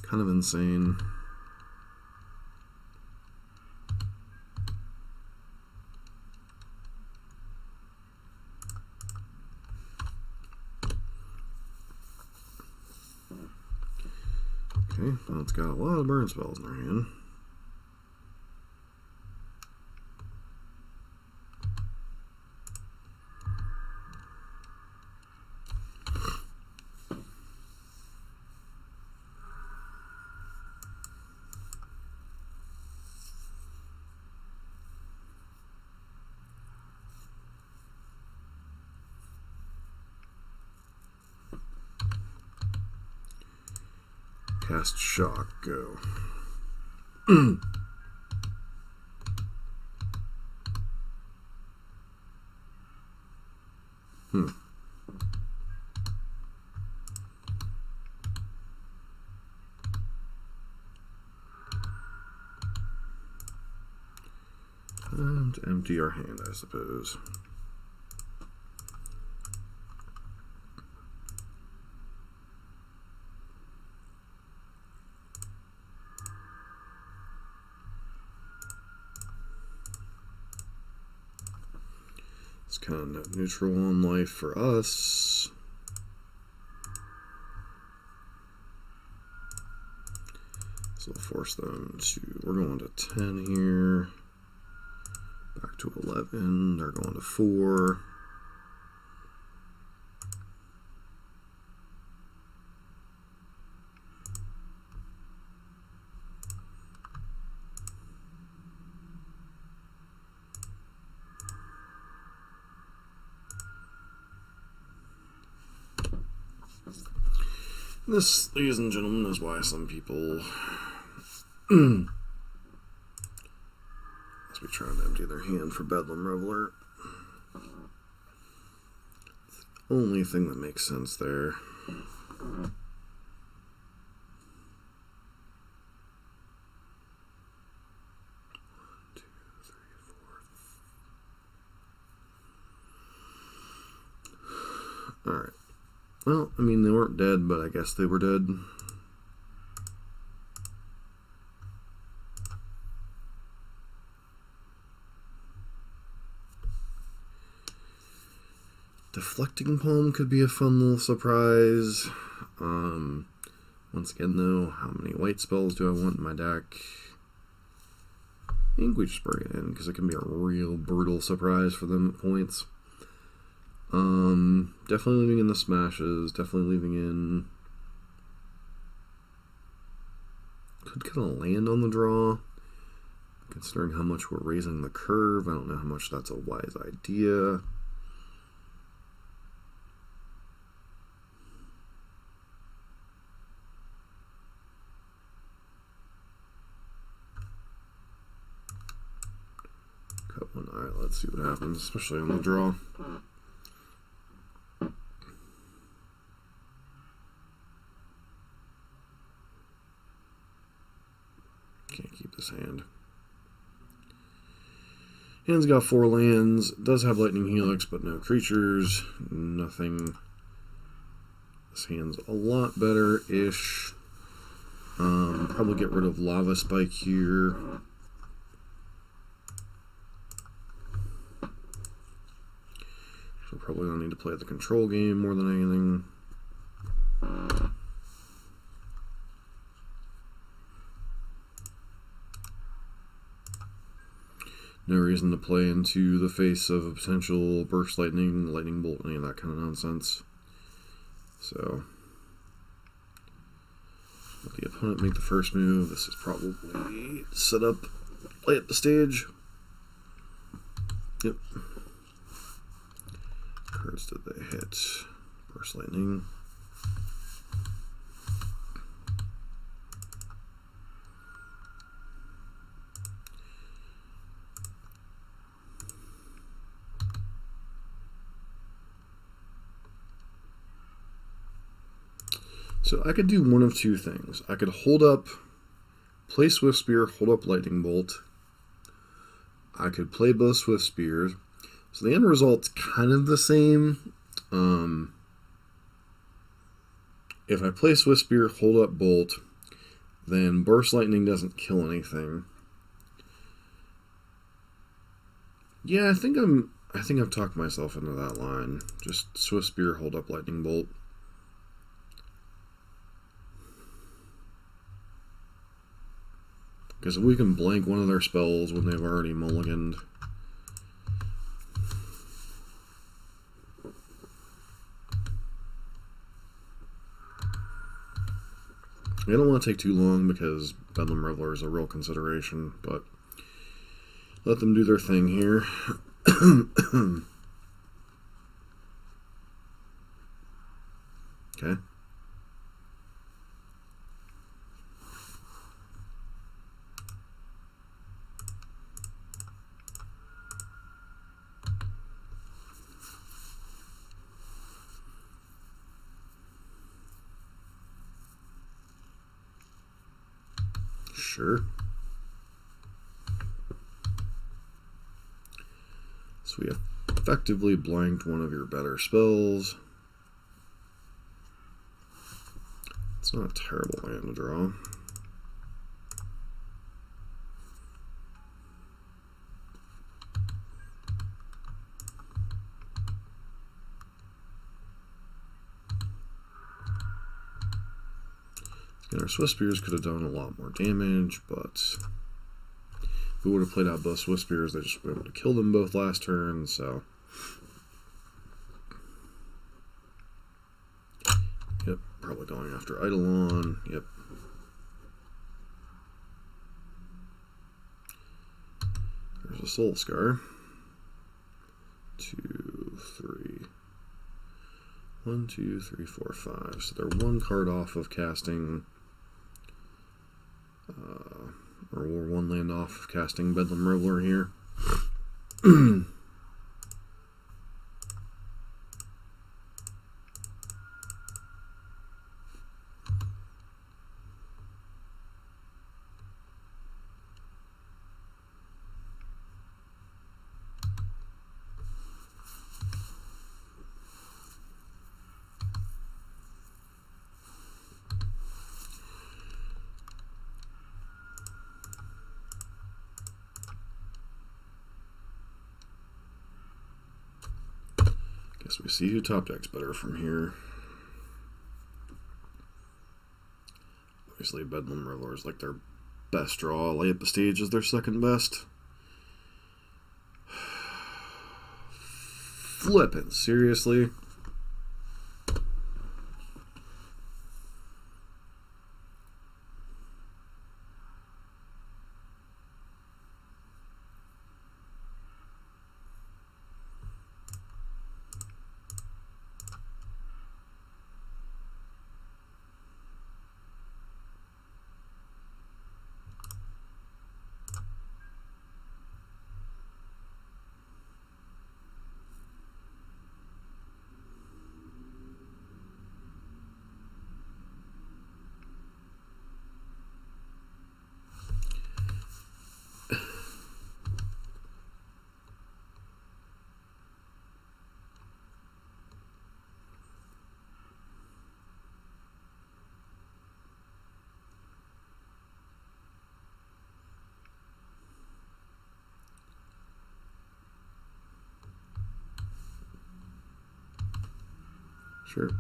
kind of insane. Okay, well, it's got a lot of burn spells in their hand. Cast Shock, go. Time to empty our hand, I suppose. It's kind of net neutral on life for us. So we'll force them to, we're going to 10 here. Back to 11, they're going to 4. This, ladies and gentlemen, is why some people must be trying to empty their hand for Bedlam Reveler. It's the only thing that makes sense there. Alright. Well, I mean, they weren't dead, but I guess they were dead. Deflecting Palm could be a fun little surprise. Once again, though, how many white spells do I want in my deck? I think we just bring it in, because it can be a real brutal surprise for them at points. Definitely leaving in the smashes, definitely leaving in. Could kind of land on the draw, considering how much we're raising the curve. I don't know how much that's a wise idea. Cut one. Alright, let's see what happens, especially on the draw. Can't keep this hand. Hand's got 4 lands. Does have Lightning Helix, but no creatures. Nothing. This hand's a lot better-ish. Probably get rid of Lava Spike here. So probably don't need to play the control game more than anything. No reason to play into the face of a potential burst lightning, lightning bolt, any of that kind of nonsense. So, let the opponent make the first move. This is probably set up, play at the stage. Yep. Cards did they hit? Burst lightning. So I could do one of two things. I could hold up, play Swift Spear, hold up Lightning Bolt. I could play both Swift Spears, So the end result's kind of the same. If I play Swift Spear, hold up Bolt, then Burst Lightning doesn't kill anything. Yeah, I think I've talked myself into that line. Just Swift Spear, hold up Lightning Bolt. Because if we can blank one of their spells when they've already mulliganed. I don't want to take too long because Bedlam Reveler is a real consideration, but let them do their thing here. Okay. Sure. So we effectively blanked one of your better spells. It's not a terrible land to draw. And our Swift Spears could have done a lot more damage, but if we would have played out both Swift Spears, they just would be able to kill them both last turn, so. Yep, probably going after Eidolon. Yep. There's a Soul Scar. 2, 3. 1, 2, 3, 4, 5. So they're one card off of casting. Or we're one land off of casting Bedlam Reveler here. Guess we see who top deck's better from here. Obviously, Bedlam Reveler is like their best draw. Lay up the stage is their second best. Flippin', seriously? Sure.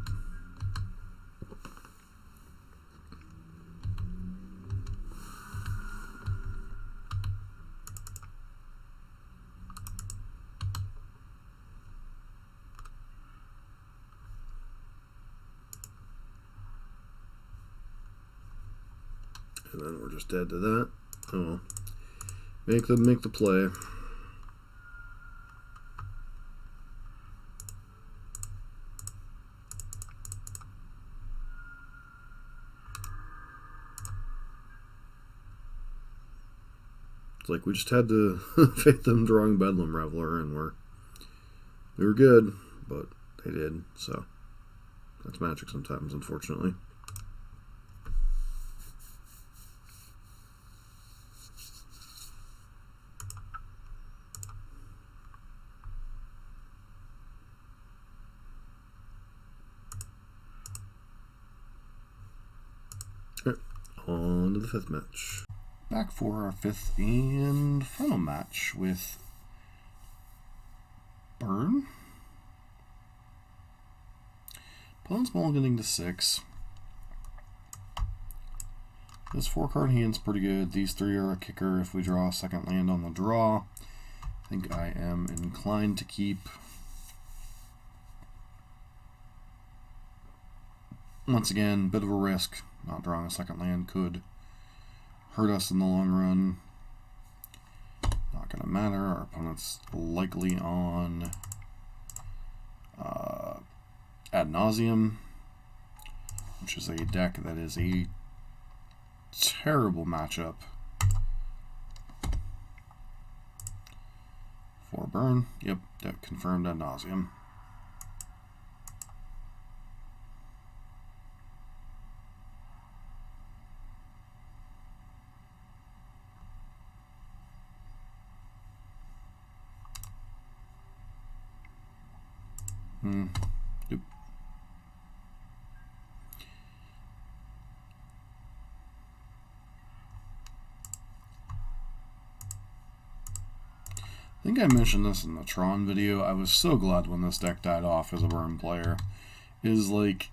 And then we're just dead to that. Oh well. Make the play. It's like we just had to fake them drawing Bedlam Reveler, and we were good, but they did. So that's Magic sometimes, unfortunately. on to the 5th match. Back for our 5th and final match with Burn. Opponent's mulliganing to 6. This 4-card hand's pretty good. These 3 are a kicker if we draw a second land on the draw. I think I am inclined to keep. Once again, bit of a risk. Not drawing a second land could hurt us in the long run. Not going to matter. Our opponent's likely on Ad Nauseam, which is a deck that is a terrible matchup for Burn. Yep, deck confirmed Ad Nauseam. Yep. I think I mentioned this in the Tron video. I was so glad when this deck died off as a Burn player. Is like,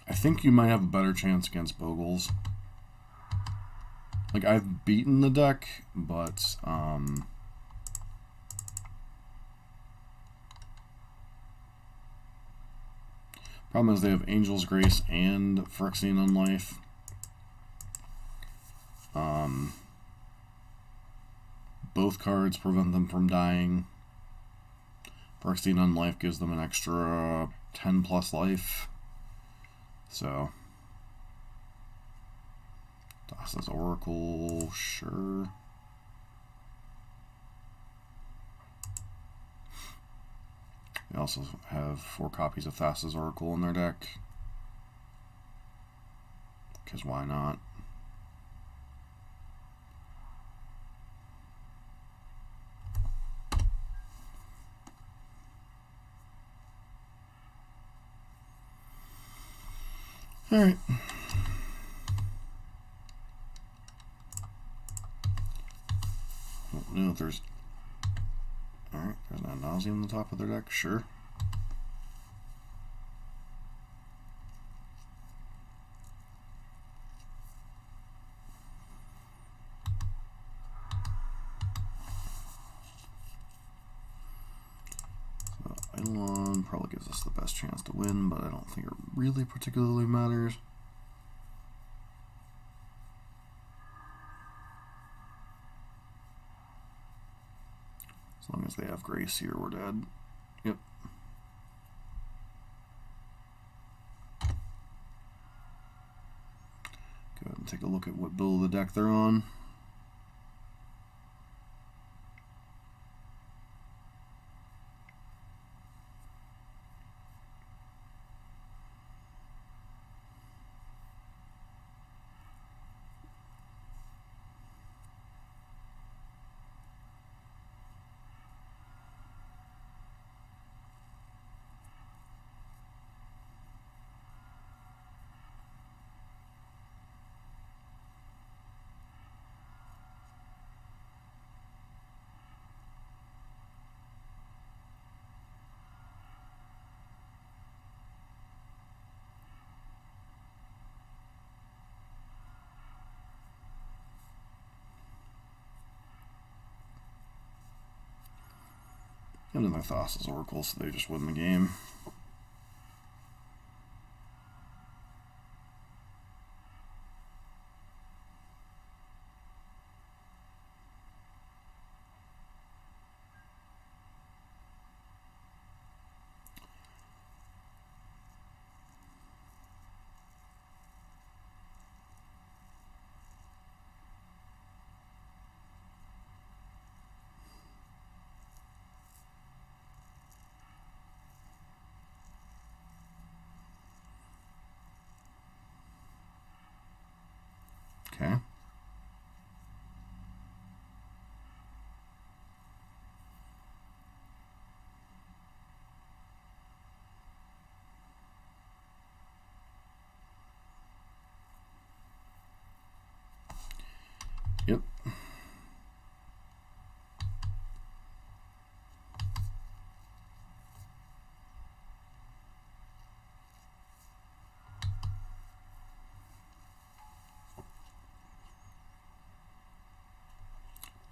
I think you might have a better chance against Bogles. Like, I've beaten the deck, but problem is they have Angel's Grace and Phyrexian Unlife. Both cards prevent them from dying. Phyrexian Unlife gives them an extra 10 plus life. So Thassa's Oracle, sure. They also have 4 copies of Thassa's Oracle in their deck. Because why not? Alright. Don't know if there's... Alright, there's not Nausea on the top of their deck, sure. So, Eidolon probably gives us the best chance to win, but I don't think it really particularly matters. As long as they have Grace here, we're dead. Yep. Go ahead and take a look at what build of the deck they're on. And then their Thassa's Oracle, so they just win the game.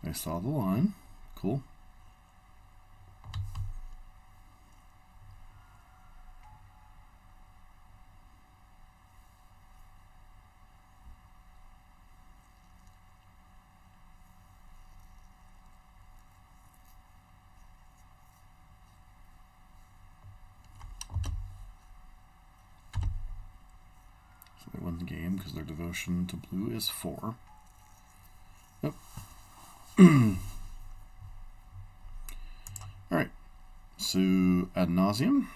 I saw the line. Cool. So they win the game because their devotion to blue is 4. Yep. Alright. So, ad nauseam.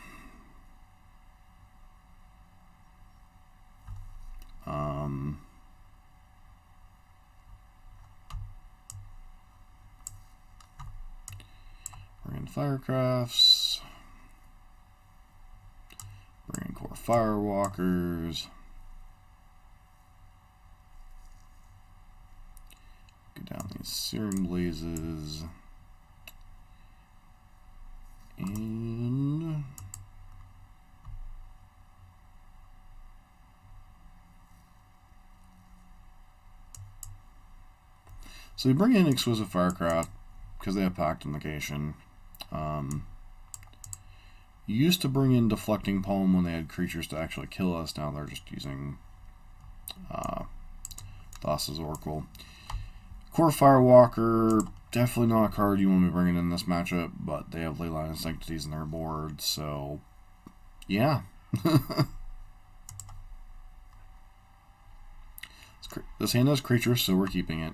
Bring in Firecrafts. Bring in Core Firewalkers. Go down these Searing Blazes. And so we bring in Exquisite Firecraft because they have Pact Invocation. You used to bring in Deflecting Palm when they had creatures to actually kill us. Now they're just using Thassa's Oracle. Core Firewalker, definitely not a card you want to be bringing in this matchup, but they have Leyline and Sanctities in their board, so yeah. This hand has creatures, so we're keeping it.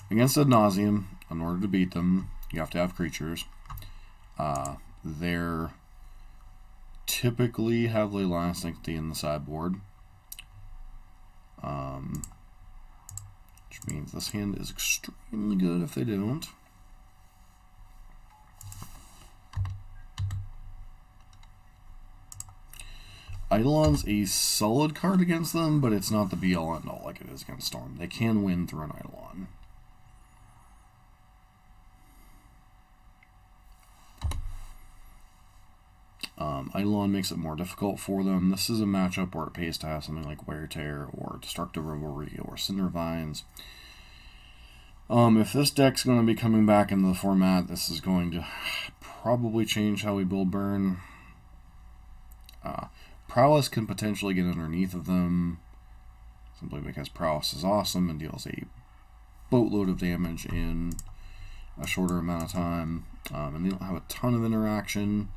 Against ad nauseam, in order to beat them, you have to have creatures. They're typically have Leyline and Sanctity in the sideboard. Which means this hand is extremely good if they don't. Eidolon's a solid card against them, but it's not the be-all and all like it is against Storm. They can win through an Eidolon. Eidolon makes it more difficult for them. This is a matchup where it pays to have something like Wear Tear or Destructive Revelry or Cinder Vines. If this deck's going to be coming back into the format, this is going to probably change how we build Burn. Prowess can potentially get underneath of them, simply because Prowess is awesome and deals a boatload of damage in a shorter amount of time. And they don't have a ton of interaction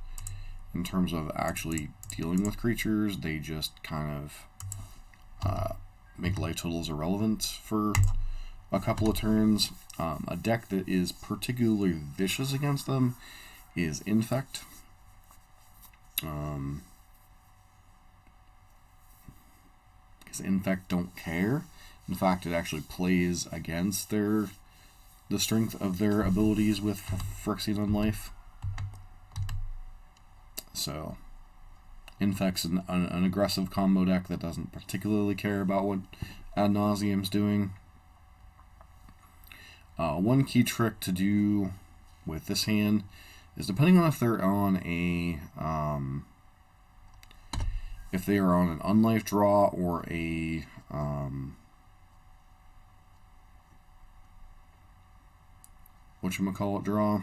in terms of actually dealing with creatures. They just kind of make life totals irrelevant for a couple of turns. A deck that is particularly vicious against them is Infect. Because Infect don't care. In fact, it actually plays against the strength of their abilities with Phyrexian on life. So, Infect's an aggressive combo deck that doesn't particularly care about what ad nauseam's doing. One key trick to do with this hand is, depending on if they're on a if they are on an unlife draw or a whatchamacallit draw,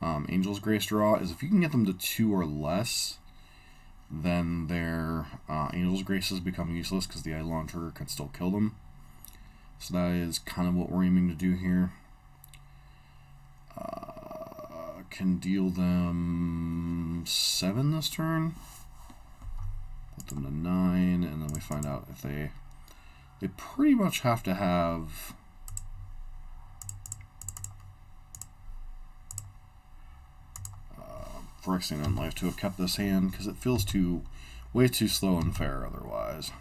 Angel's Grace draw, is if you can get them to 2 or less, then their Angel's Graces become useless because the Eidolon trigger can still kill them. So that is kind of what we're aiming to do here. Can deal them 7 this turn. Put them to 9, and then we find out if they pretty much have to have Phyrexian on life to have kept this hand, because it feels way too slow and fair otherwise.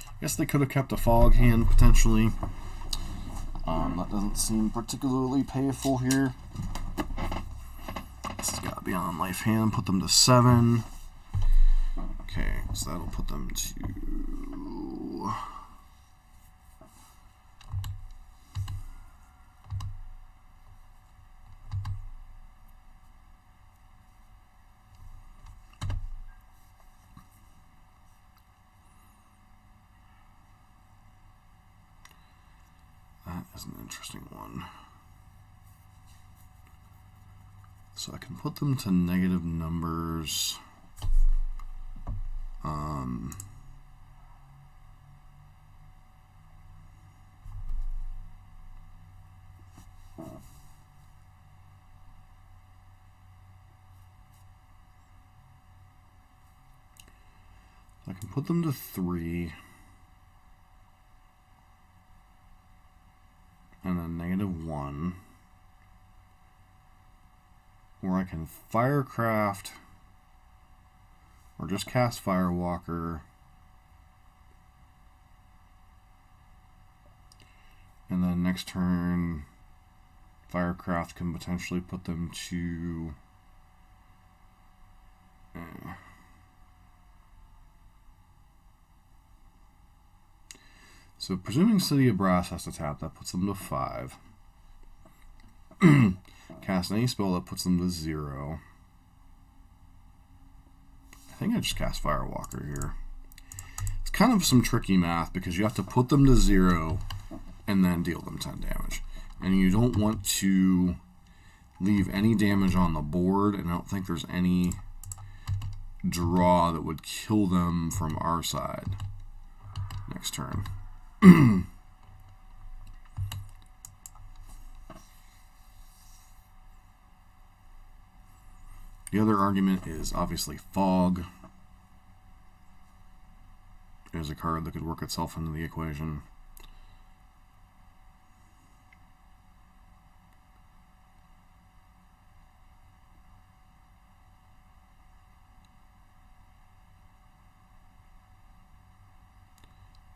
I guess they could have kept a Fog hand potentially. That doesn't seem particularly payful here. This has got to be on life hand. Put them to 7. Okay, so that'll put them to... That is an interesting one. So I can put them to negative numbers. I can put them to 3. And then negative 1. Or I can Firecraft, or just cast Firewalker, and then next turn Firecraft can potentially put them to so presuming City of Brass has to tap, that puts them to 5. Cast any spell that puts them to 0. I think I just cast Firewalker here. It's kind of some tricky math because you have to put them to 0 and then deal them 10 damage. And you don't want to leave any damage on the board, and I don't think there's any draw that would kill them from our side next turn. The other argument is obviously Fog. There's a card that could work itself into the equation.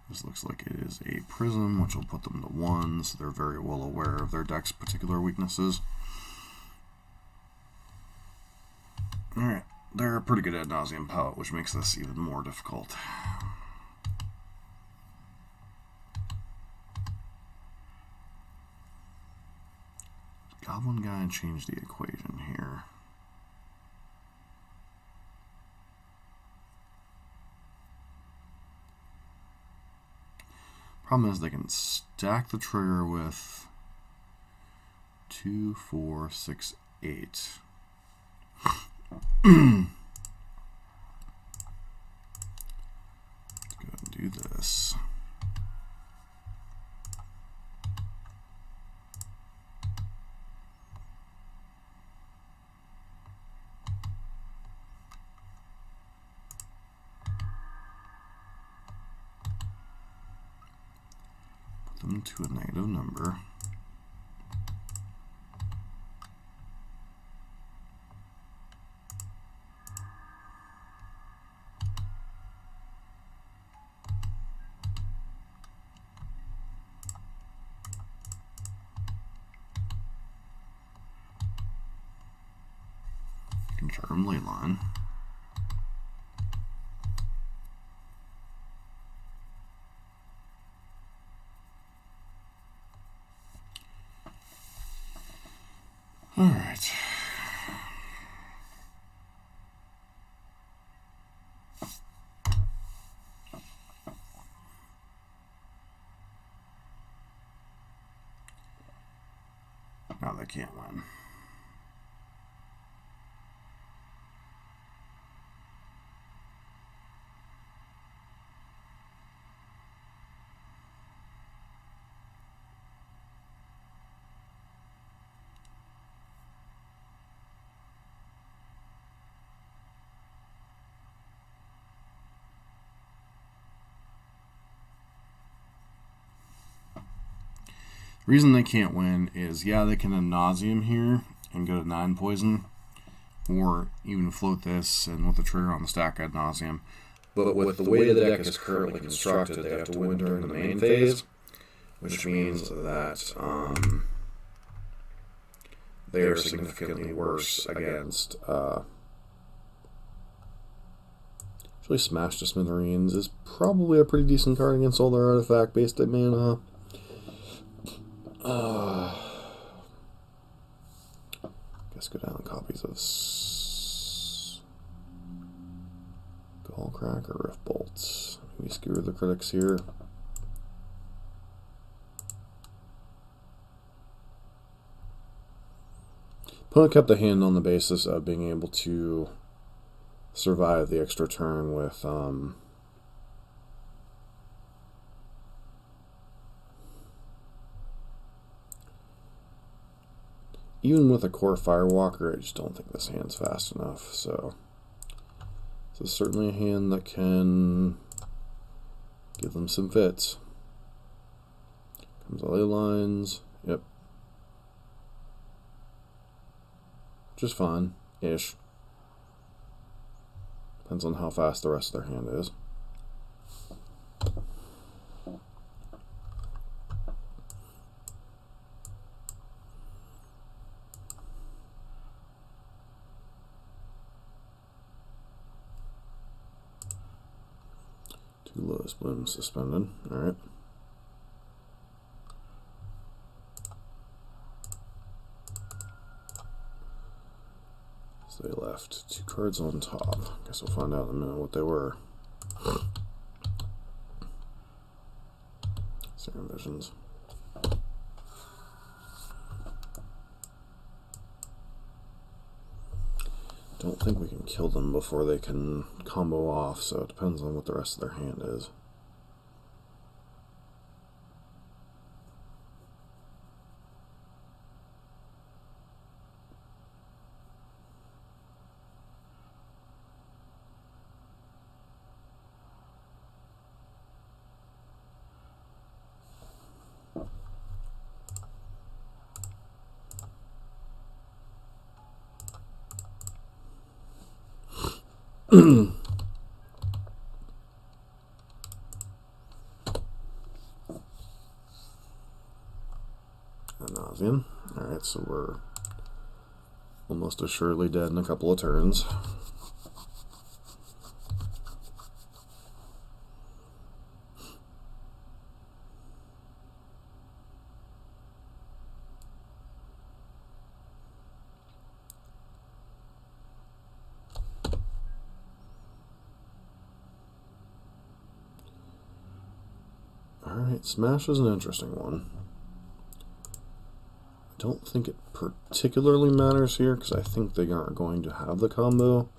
This looks like it is a Prism, which will put them to 1, so they're very well aware of their deck's particular weaknesses. Alright, they're pretty good at Nausem Pout, which makes this even more difficult. Goblin Guy changed the equation here. Problem is they can stack the trigger with 2, 4, 6, 8. Let's go ahead and do this. Put them to a negative number. Confirm Leyline. All right. Now they can't win. The reason they can't win is, yeah, they can Nauseam here and go to 9 poison, or even float this and with the trigger on the stack add Nauseam. But with the way the deck is currently constructed, they have to win during the main phase, which means that they are significantly worse against. Actually, Smash to Smithereens is probably a pretty decent card against all their artifact-based mana. Guess go down copies of Skullcrack or Rift Bolts. Maybe skewer the critics here. Opponent kept the hand on the basis of being able to survive the extra turn with even with a core Firewalker. I just don't think this hand's fast enough. So this is certainly a hand that can give them some fits. Comes ley lines. Yep. Just fine-ish. Depends on how fast the rest of their hand is. Two lowest blooms suspended. Alright. So they left 2 cards on top. Guess we'll find out in a minute what they were. Serum Visions. Don't think we can kill them before they can combo off, so it depends on what the rest of their hand is. Nausem. Alright, so we're almost assuredly dead in a couple of turns. Alright, Smash is an interesting one. I don't think it particularly matters here because I think they aren't going to have the combo,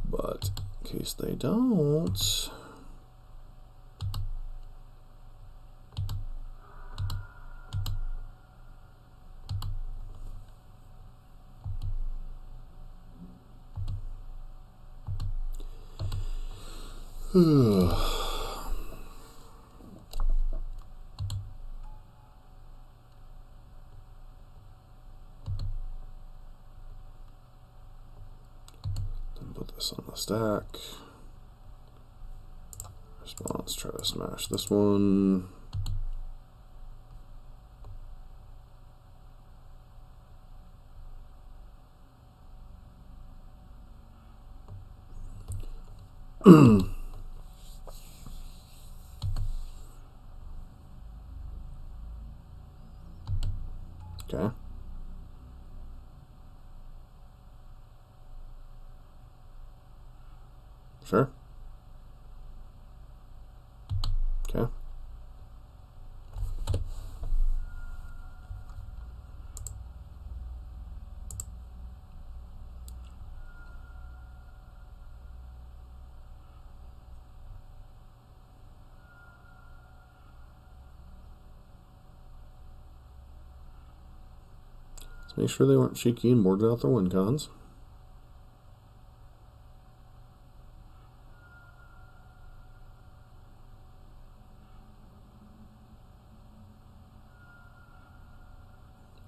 but in case they don't, put this on the stack. Response, try to smash this one. Okay. Sure. Okay. Let's make sure they weren't cheeky and boarded out their win cons.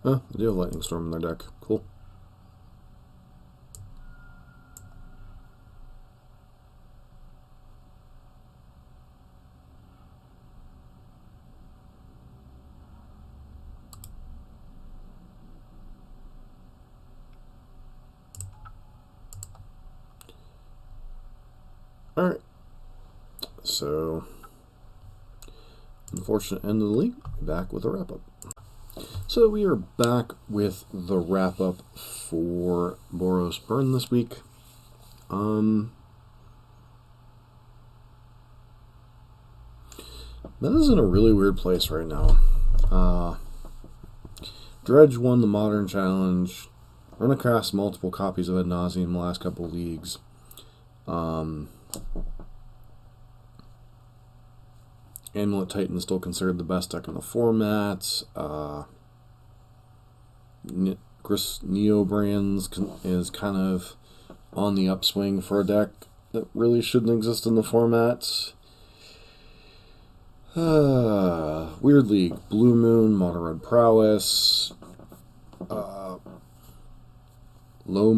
Oh, they do have Lightning Storm in their deck. Cool. Alright. So, unfortunate end of the league. Back with a wrap-up. So we are back with the wrap-up for Boros Burn this week. That is in a really weird place right now. Dredge won the Modern Challenge run across multiple copies of Ad Nauseam in the last couple of leagues. Amulet Titan is still considered the best deck in the format. Neo Brands is kind of on the upswing for a deck that really shouldn't exist in the format. Weird League, Blue Moon, Mono Red Prowess, Loam,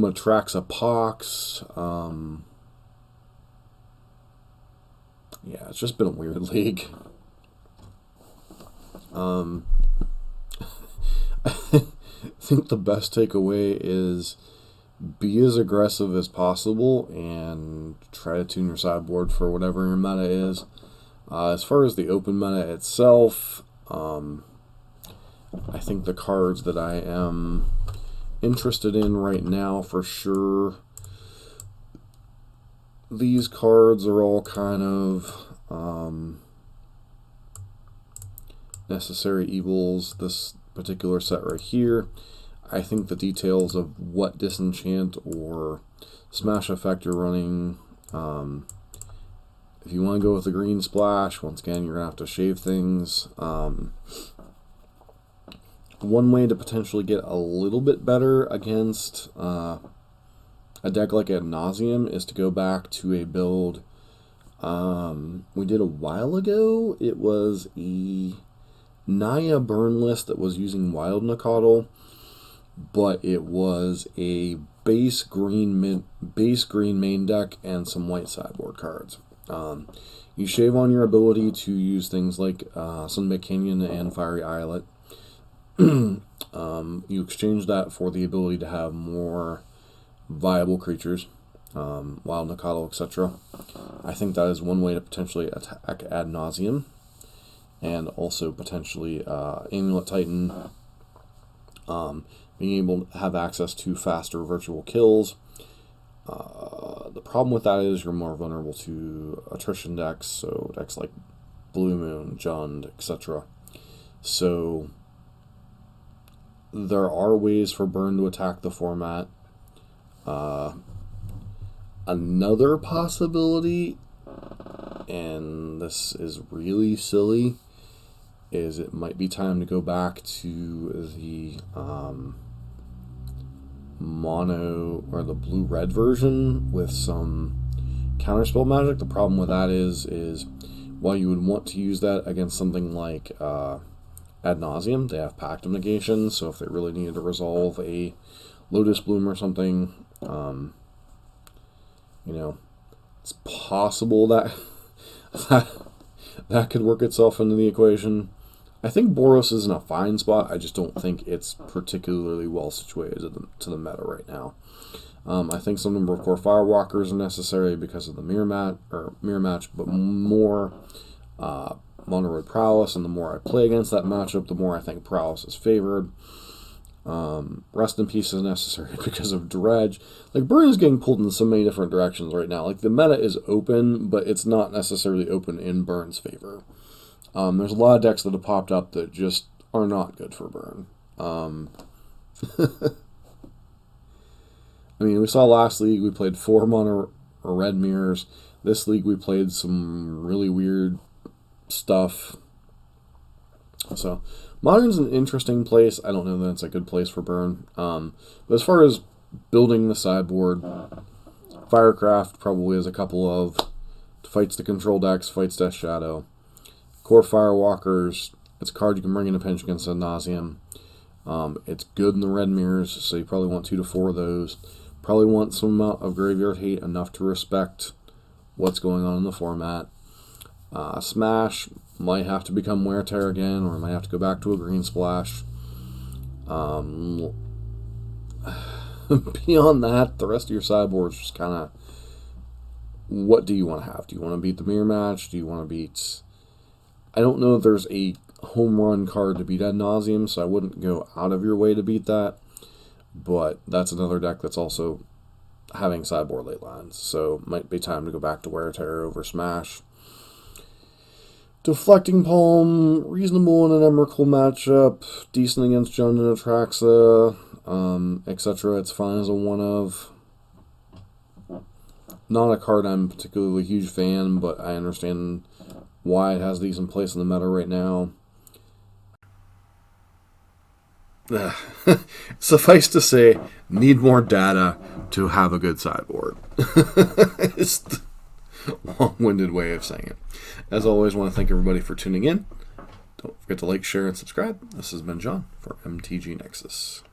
Atraxa, Pox. Yeah, it's just been a weird league. I think the best takeaway is be as aggressive as possible and try to tune your sideboard for whatever your meta is. As far as the open meta itself, I think the cards that I am interested in right now for sure, these cards are all kind of necessary evils. This particular set right here, I think the details of what disenchant or smash effect you're running, if you want to go with the green splash, once again, you're going to have to shave things. One way to potentially get a little bit better against a deck like Ad Nauseam is to go back to a build we did a while ago. It was a Naya burn list that was using Wild Nacatl, but it was a base green main deck and some white sideboard cards. You shave on your ability to use things like Sunbaked Canyon and Fiery Islet. You exchange that for the ability to have more viable creatures, Wild Nacatl, etc. I think that is one way to potentially attack Ad Nauseam, and also potentially Amulet Titan, being able to have access to faster virtual kills. The problem with that is you're more vulnerable to attrition decks, so decks like Blue Moon, Jund, etc. So there are ways for Burn to attack the format. Another possibility, and this is really silly, is it might be time to go back to the mono or the blue-red version with some counterspell magic. The problem with that is while you would want to use that against something like Ad Nauseam, they have Pact of Negation, so if they really needed to resolve a Lotus Bloom or something, it's possible that that could work itself into the equation. I think Boros is in a fine spot. I just don't think it's particularly well situated to the meta right now. I think some number of core Firewalkers are necessary because of the mirror match, but more Mono Red Prowess, and the more I play against that matchup, the more I think Prowess is favored. Rest in Peace is necessary because of Dredge. Like, Burn is getting pulled in so many different directions right now. Like, the meta is open, but it's not necessarily open in Burn's favor. There's a lot of decks that have popped up that just are not good for Burn. I mean, we saw last league, we played 4 mono red mirrors. This league, we played some really weird stuff. So, Modern's an interesting place. I don't know that it's a good place for Burn. But as far as building the sideboard, Firecraft probably has a couple of fights the control decks, fights Death Shadow. Core Firewalkers, it's a card you can bring in a pinch against Ad Nauseam. It's good in the red mirrors, so you probably want 2 to 4 of those. Probably want some amount of Graveyard Hate, enough to respect what's going on in the format. Smash might have to become Wear Tear again, or might have to go back to a green splash. Beyond that, the rest of your sideboard is just kind of, what do you want to have? Do you want to beat the mirror match? Do you want to beat... I don't know if there's a home run card to beat Ad Nauseam, so I wouldn't go out of your way to beat that. But that's another deck that's also having sideboard late lines, so might be time to go back to Wear Tear over Smash. Deflecting Palm, reasonable in an Emrakul matchup, decent against Jund and Atraxa. etc. It's fine as a one of. Not a card I'm particularly a huge fan, but I understand why it has a decent place in the meta right now. Suffice to say, need more data to have a good sideboard. It's the long-winded way of saying it. As always, I want to thank everybody for tuning in. Don't forget to like, share, and subscribe. This has been John for MTG Nexus.